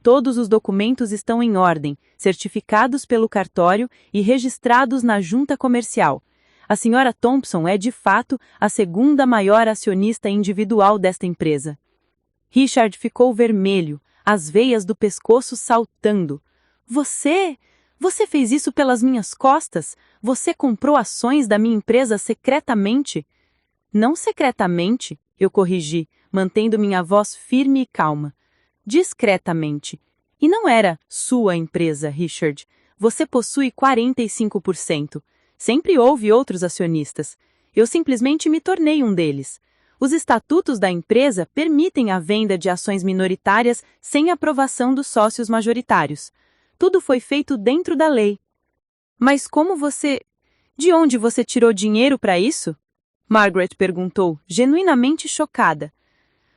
Todos os documentos estão em ordem, certificados pelo cartório e registrados na junta comercial. A senhora Thompson é, de fato, a segunda maior acionista individual desta empresa. Richard ficou vermelho, as veias do pescoço saltando. Você fez isso pelas minhas costas? Você comprou ações da minha empresa secretamente? Não secretamente, eu corrigi, mantendo minha voz firme e calma. Discretamente. E não era sua empresa, Richard. Você possui 45%. Sempre houve outros acionistas. Eu simplesmente me tornei um deles. Os estatutos da empresa permitem a venda de ações minoritárias sem aprovação dos sócios majoritários. Tudo foi feito dentro da lei. Mas como você... De onde você tirou dinheiro para isso? Margaret perguntou, genuinamente chocada.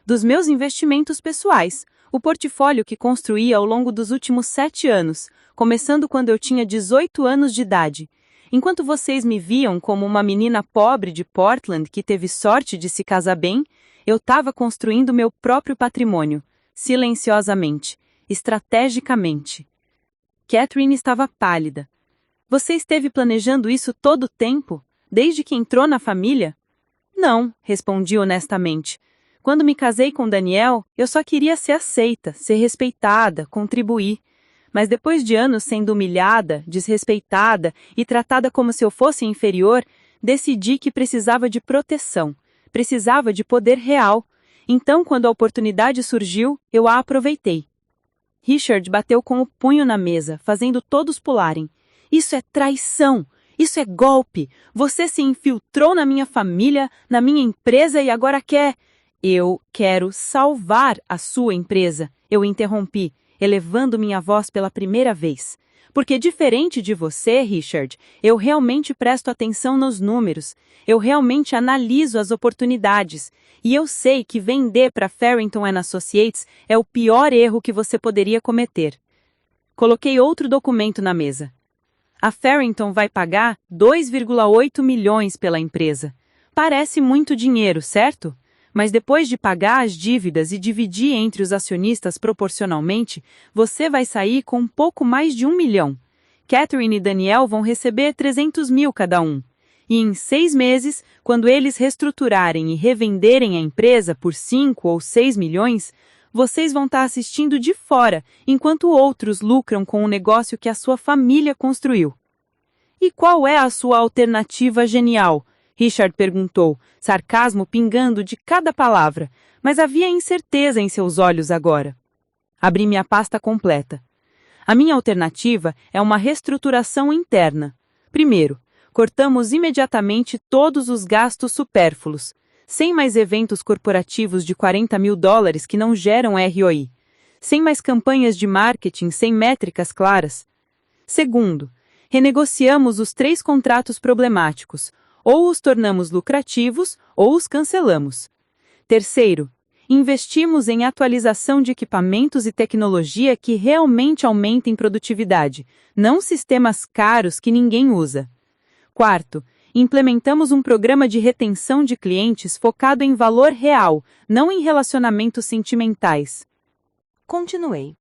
Dos meus investimentos pessoais, o portfólio que construí ao longo dos últimos 7 anos, começando quando eu tinha 18 anos de idade. Enquanto vocês me viam como uma menina pobre de Portland que teve sorte de se casar bem, eu estava construindo meu próprio patrimônio, silenciosamente, estrategicamente. Catherine estava pálida. Você esteve planejando isso todo o tempo, desde que entrou na família? Não, respondi honestamente. Quando me casei com Daniel, eu só queria ser aceita, ser respeitada, contribuir. Mas depois de anos sendo humilhada, desrespeitada e tratada como se eu fosse inferior, decidi que precisava de proteção, precisava de poder real. Então, quando a oportunidade surgiu, eu a aproveitei. Richard bateu com o punho na mesa, fazendo todos pularem. Isso é traição! Isso é golpe! Você se infiltrou na minha família, na minha empresa e agora quer... Eu quero salvar a sua empresa, eu interrompi, elevando minha voz pela primeira vez. Porque diferente de você, Richard, eu realmente presto atenção nos números, eu realmente analiso as oportunidades, e eu sei que vender para Farrington & Associates é o pior erro que você poderia cometer. Coloquei outro documento na mesa. A Farrington vai pagar 2,8 milhões pela empresa. Parece muito dinheiro, certo? Mas depois de pagar as dívidas e dividir entre os acionistas proporcionalmente, você vai sair com um pouco mais de 1 milhão. Catherine e Daniel vão receber 300 mil cada um. E em 6 meses, quando eles reestruturarem e revenderem a empresa por 5 ou 6 milhões, vocês vão estar assistindo de fora, enquanto outros lucram com o negócio que a sua família construiu. E qual é a sua alternativa genial? Richard perguntou, sarcasmo pingando de cada palavra, mas havia incerteza em seus olhos agora. Abri minha pasta completa. A minha alternativa é uma reestruturação interna. Primeiro, cortamos imediatamente todos os gastos supérfluos, sem mais eventos corporativos de $40 mil que não geram ROI, sem mais campanhas de marketing sem métricas claras. Segundo, renegociamos os 3 contratos problemáticos, ou os tornamos lucrativos, ou os cancelamos. Terceiro, investimos em atualização de equipamentos e tecnologia que realmente aumentem produtividade, não sistemas caros que ninguém usa. Quarto, implementamos um programa de retenção de clientes focado em valor real, não em relacionamentos sentimentais. Continuei.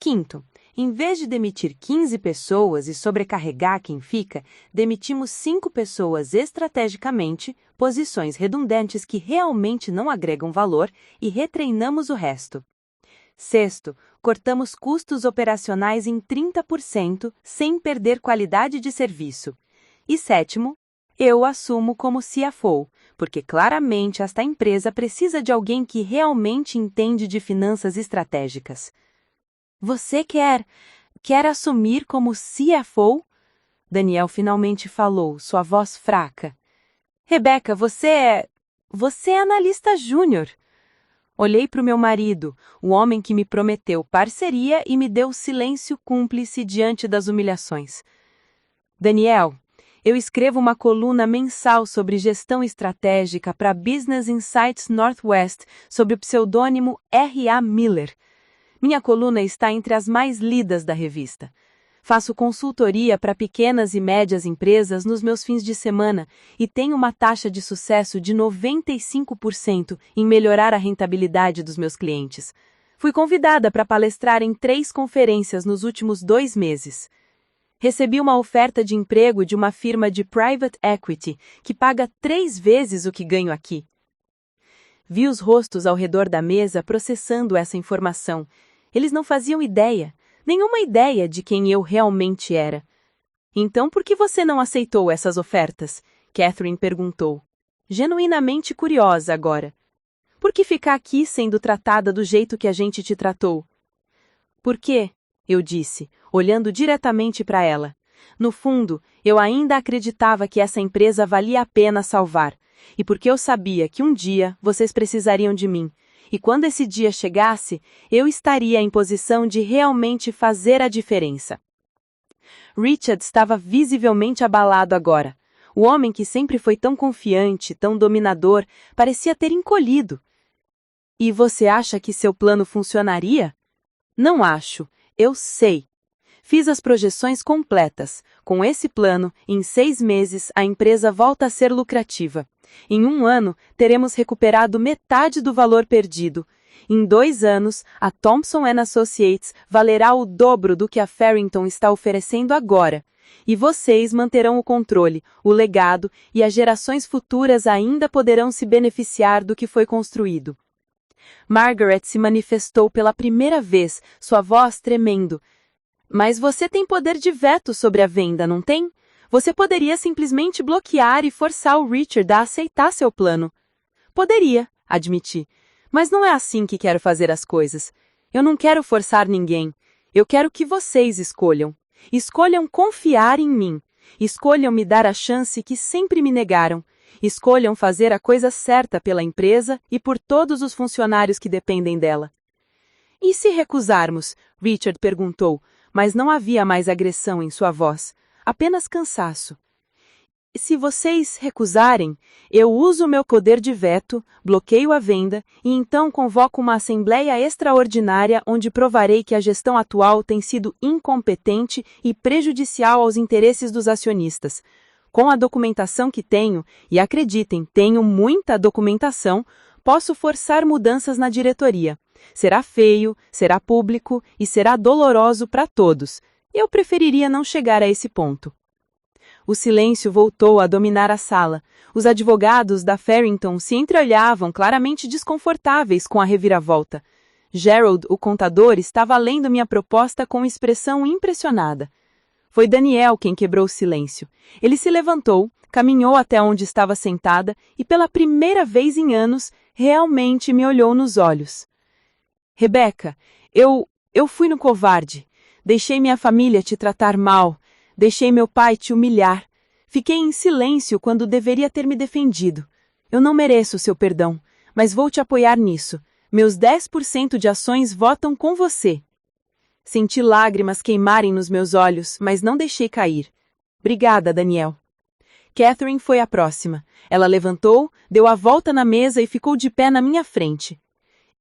Quinto, em vez de demitir 15 pessoas e sobrecarregar quem fica, demitimos 5 pessoas estrategicamente, posições redundantes que realmente não agregam valor, e retreinamos o resto. Sexto, cortamos custos operacionais em 30% sem perder qualidade de serviço. E sétimo, eu assumo como CFO, porque claramente esta empresa precisa de alguém que realmente entende de finanças estratégicas. Você quer assumir como CFO? Daniel finalmente falou, sua voz fraca. Rebecca, você é analista júnior. Olhei para o meu marido, o homem que me prometeu parceria e me deu silêncio cúmplice diante das humilhações. Daniel, eu escrevo uma coluna mensal sobre gestão estratégica para Business Insights Northwest sob o pseudônimo R.A. Miller. Minha coluna está entre as mais lidas da revista. Faço consultoria para pequenas e médias empresas nos meus fins de semana e tenho uma taxa de sucesso de 95% em melhorar a rentabilidade dos meus clientes. Fui convidada para palestrar em 3 conferências nos últimos 2 meses. Recebi uma oferta de emprego de uma firma de private equity que paga 3 vezes o que ganho aqui. Vi os rostos ao redor da mesa processando essa informação. Eles não faziam ideia, nenhuma ideia de quem eu realmente era. Então, por que você não aceitou essas ofertas? Catherine perguntou, genuinamente curiosa agora. Por que ficar aqui sendo tratada do jeito que a gente te tratou? Por quê? Eu disse, olhando diretamente para ela. No fundo, eu ainda acreditava que essa empresa valia a pena salvar, e porque eu sabia que um dia vocês precisariam de mim. E quando esse dia chegasse, eu estaria em posição de realmente fazer a diferença. Richard estava visivelmente abalado agora. O homem que sempre foi tão confiante, tão dominador, parecia ter encolhido. E você acha que seu plano funcionaria? Não acho. Eu sei. Fiz as projeções completas. Com esse plano, em 6 meses, a empresa volta a ser lucrativa. Em 1 ano, teremos recuperado metade do valor perdido. Em 2 anos, a Thompson & Associates valerá o dobro do que a Farrington está oferecendo agora. E vocês manterão o controle, o legado, e as gerações futuras ainda poderão se beneficiar do que foi construído. Margaret se manifestou pela primeira vez, sua voz tremendo. Mas você tem poder de veto sobre a venda, não tem? Você poderia simplesmente bloquear e forçar o Richard a aceitar seu plano. Poderia, admiti. Mas não é assim que quero fazer as coisas. Eu não quero forçar ninguém. Eu quero que vocês escolham. Escolham confiar em mim. Escolham me dar a chance que sempre me negaram. Escolham fazer a coisa certa pela empresa e por todos os funcionários que dependem dela. E se recusarmos? Richard perguntou, mas não havia mais agressão em sua voz, apenas cansaço. Se vocês recusarem, eu uso meu poder de veto, bloqueio a venda e então convoco uma assembleia extraordinária onde provarei que a gestão atual tem sido incompetente e prejudicial aos interesses dos acionistas. Com a documentação que tenho, e acreditem, tenho muita documentação, posso forçar mudanças na diretoria. Será feio, será público e será doloroso para todos. Eu preferiria não chegar a esse ponto. O silêncio voltou a dominar a sala. Os advogados da Farrington se entreolhavam, claramente desconfortáveis com a reviravolta. Gerald, o contador, estava lendo minha proposta com expressão impressionada. Foi Daniel quem quebrou o silêncio. Ele se levantou, caminhou até onde estava sentada e, pela primeira vez em anos, realmente me olhou nos olhos. Rebecca, eu fui no covarde. Deixei minha família te tratar mal. Deixei meu pai te humilhar. Fiquei em silêncio quando deveria ter me defendido. Eu não mereço seu perdão, mas vou te apoiar nisso. Meus 10% de ações votam com você. Senti lágrimas queimarem nos meus olhos, mas não deixei cair. Obrigada, Daniel. Catherine foi a próxima. Ela levantou, deu a volta na mesa e ficou de pé na minha frente.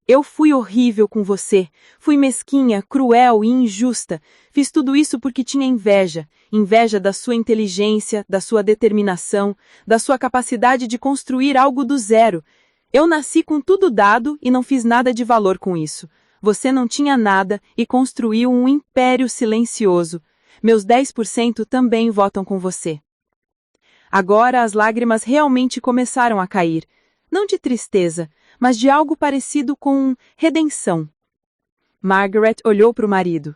Eu fui horrível com você. Fui mesquinha, cruel e injusta. Fiz tudo isso porque tinha inveja. Inveja da sua inteligência, da sua determinação, da sua capacidade de construir algo do zero. Eu nasci com tudo dado e não fiz nada de valor com isso. Você não tinha nada e construiu um império silencioso. Meus 10% também votam com você. Agora as lágrimas realmente começaram a cair. Não de tristeza, mas de algo parecido com redenção. Margaret olhou para o marido.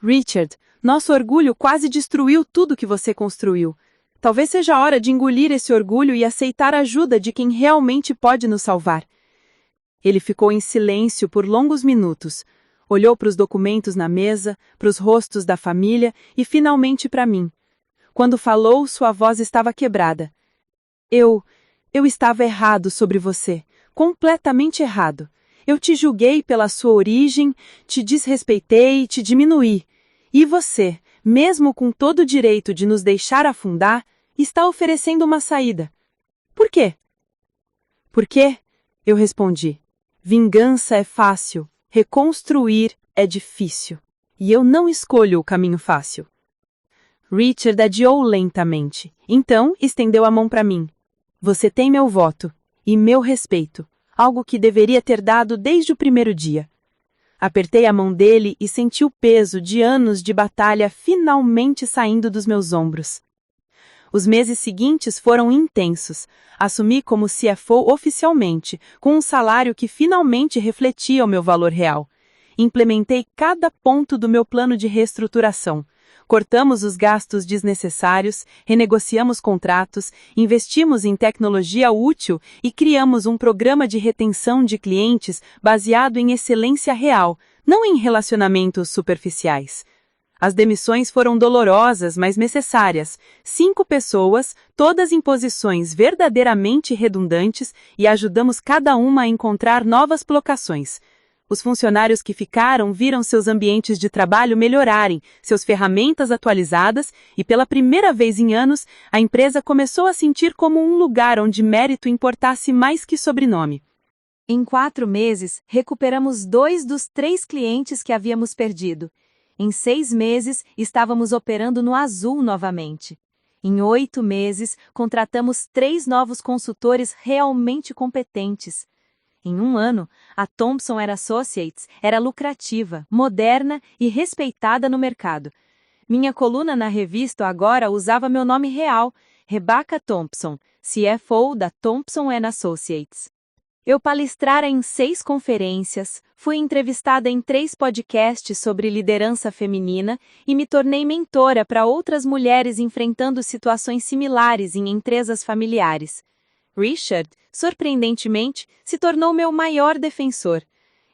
Richard, nosso orgulho quase destruiu tudo que você construiu. Talvez seja a hora de engolir esse orgulho e aceitar a ajuda de quem realmente pode nos salvar. Ele ficou em silêncio por longos minutos. Olhou para os documentos na mesa, para os rostos da família e finalmente para mim. Quando falou, sua voz estava quebrada. Eu estava errado sobre você. Completamente errado. Eu te julguei pela sua origem, te desrespeitei, te diminuí. E você, mesmo com todo o direito de nos deixar afundar, está oferecendo uma saída. Por quê? Por quê? Eu respondi. Vingança é fácil, reconstruir é difícil. E eu não escolho o caminho fácil. Richard adiou lentamente. Então, estendeu a mão para mim. Você tem meu voto. E meu respeito, algo que deveria ter dado desde o primeiro dia. Apertei a mão dele e senti o peso de anos de batalha finalmente saindo dos meus ombros. Os meses seguintes foram intensos. Assumi como CFO oficialmente, com um salário que finalmente refletia o meu valor real. Implementei cada ponto do meu plano de reestruturação. Cortamos os gastos desnecessários, renegociamos contratos, investimos em tecnologia útil e criamos um programa de retenção de clientes baseado em excelência real, não em relacionamentos superficiais. As demissões foram dolorosas, mas necessárias. 5 pessoas, todas em posições verdadeiramente redundantes, e ajudamos cada uma a encontrar novas colocações. Os funcionários que ficaram viram seus ambientes de trabalho melhorarem, suas ferramentas atualizadas e, pela primeira vez em anos, a empresa começou a sentir como um lugar onde mérito importasse mais que sobrenome. Em 4 meses, recuperamos 2 dos 3 clientes que havíamos perdido. Em 6 meses, estávamos operando no azul novamente. Em 8 meses, contratamos 3 novos consultores realmente competentes. Em 1 ano, a Thompson Associates era lucrativa, moderna e respeitada no mercado. Minha coluna na revista agora usava meu nome real, Rebecca Thompson, CFO da Thompson Associates. Eu palestrara em 6 conferências, fui entrevistada em 3 podcasts sobre liderança feminina e me tornei mentora para outras mulheres enfrentando situações similares em empresas familiares. Richard, surpreendentemente, se tornou meu maior defensor.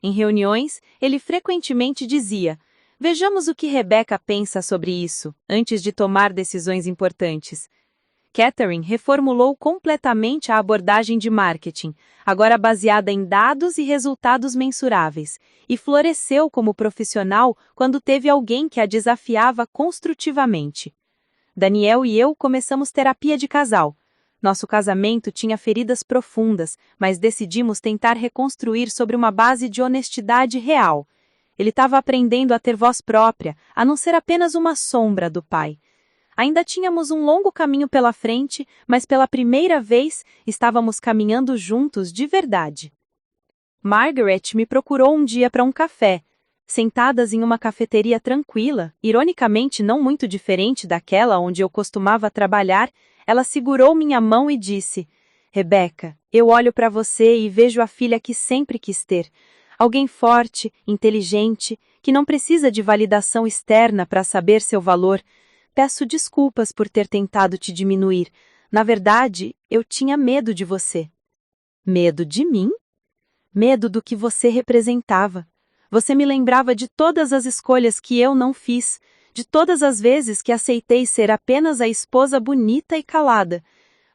Em reuniões, ele frequentemente dizia: "Vejamos o que Rebecca pensa sobre isso, antes de tomar decisões importantes." Catherine reformulou completamente a abordagem de marketing, agora baseada em dados e resultados mensuráveis, e floresceu como profissional quando teve alguém que a desafiava construtivamente. Daniel e eu começamos terapia de casal. Nosso casamento tinha feridas profundas, mas decidimos tentar reconstruir sobre uma base de honestidade real. Ele estava aprendendo a ter voz própria, a não ser apenas uma sombra do pai. Ainda tínhamos um longo caminho pela frente, mas pela primeira vez estávamos caminhando juntos de verdade. Margaret me procurou um dia para um café. Sentadas em uma cafeteria tranquila, ironicamente não muito diferente daquela onde eu costumava trabalhar, ela segurou minha mão e disse: "Rebecca, eu olho para você e vejo a filha que sempre quis ter. Alguém forte, inteligente, que não precisa de validação externa para saber seu valor. Peço desculpas por ter tentado te diminuir. Na verdade, eu tinha medo de você." Medo de mim? Medo do que você representava. Você me lembrava de todas as escolhas que eu não fiz, de todas as vezes que aceitei ser apenas a esposa bonita e calada.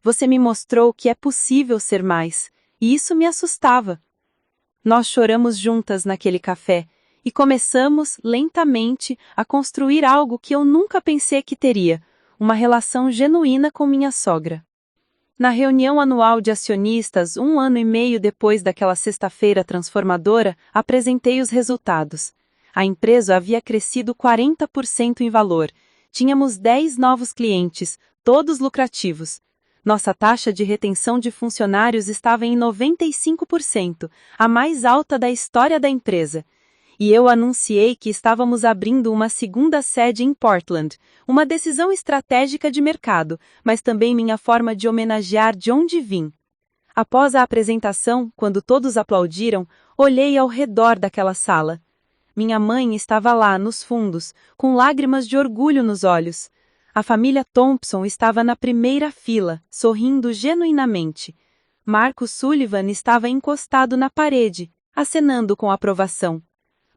Você me mostrou que é possível ser mais, e isso me assustava. Nós choramos juntas naquele café, e começamos, lentamente, a construir algo que eu nunca pensei que teria, uma relação genuína com minha sogra. Na reunião anual de acionistas, 1 ano e meio depois daquela sexta-feira transformadora, apresentei os resultados. A empresa havia crescido 40% em valor. Tínhamos 10 novos clientes, todos lucrativos. Nossa taxa de retenção de funcionários estava em 95%, a mais alta da história da empresa. E eu anunciei que estávamos abrindo uma segunda sede em Portland, uma decisão estratégica de mercado, mas também minha forma de homenagear de onde vim. Após a apresentação, quando todos aplaudiram, olhei ao redor daquela sala. Minha mãe estava lá, nos fundos, com lágrimas de orgulho nos olhos. A família Thompson estava na primeira fila, sorrindo genuinamente. Marcus Sullivan estava encostado na parede, acenando com aprovação.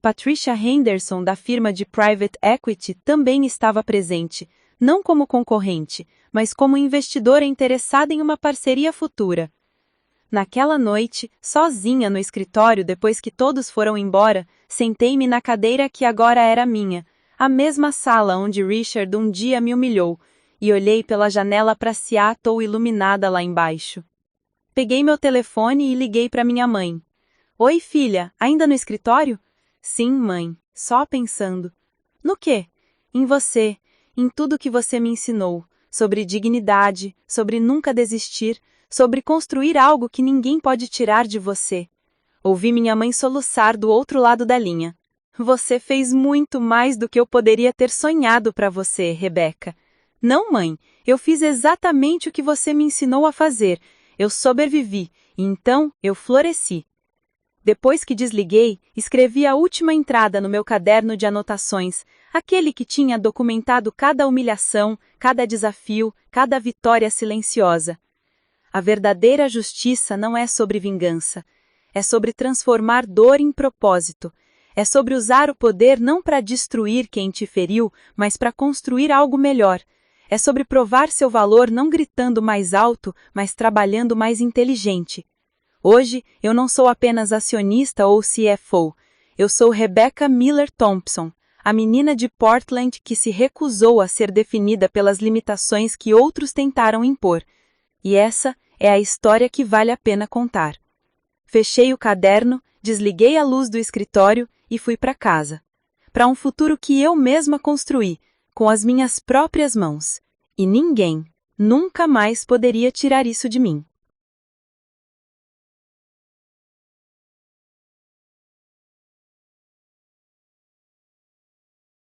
Patricia Henderson, da firma de Private Equity, também estava presente, não como concorrente, mas como investidora interessada em uma parceria futura. Naquela noite, sozinha no escritório depois que todos foram embora, sentei-me na cadeira que agora era minha, a mesma sala onde Richard um dia me humilhou, e olhei pela janela para Seattle iluminada lá embaixo. Peguei meu telefone e liguei para minha mãe. "Oi, filha, ainda no escritório?" "Sim, mãe, só pensando." "No quê?" "Em você, em tudo que você me ensinou, sobre dignidade, sobre nunca desistir, sobre construir algo que ninguém pode tirar de você." Ouvi minha mãe soluçar do outro lado da linha. "Você fez muito mais do que eu poderia ter sonhado para você, Rebecca." "Não, mãe, eu fiz exatamente o que você me ensinou a fazer. Eu sobrevivi, e então eu floresci." Depois que desliguei, escrevi a última entrada no meu caderno de anotações, aquele que tinha documentado cada humilhação, cada desafio, cada vitória silenciosa. A verdadeira justiça não é sobre vingança. É sobre transformar dor em propósito. É sobre usar o poder não para destruir quem te feriu, mas para construir algo melhor. É sobre provar seu valor não gritando mais alto, mas trabalhando mais inteligente. Hoje, eu não sou apenas acionista ou CFO. Eu sou Rebecca Miller Thompson, a menina de Portland que se recusou a ser definida pelas limitações que outros tentaram impor. E essa é a história que vale a pena contar. Fechei o caderno, desliguei a luz do escritório e fui para casa. para um futuro que eu mesma construí, com as minhas próprias mãos. E ninguém, nunca mais poderia tirar isso de mim.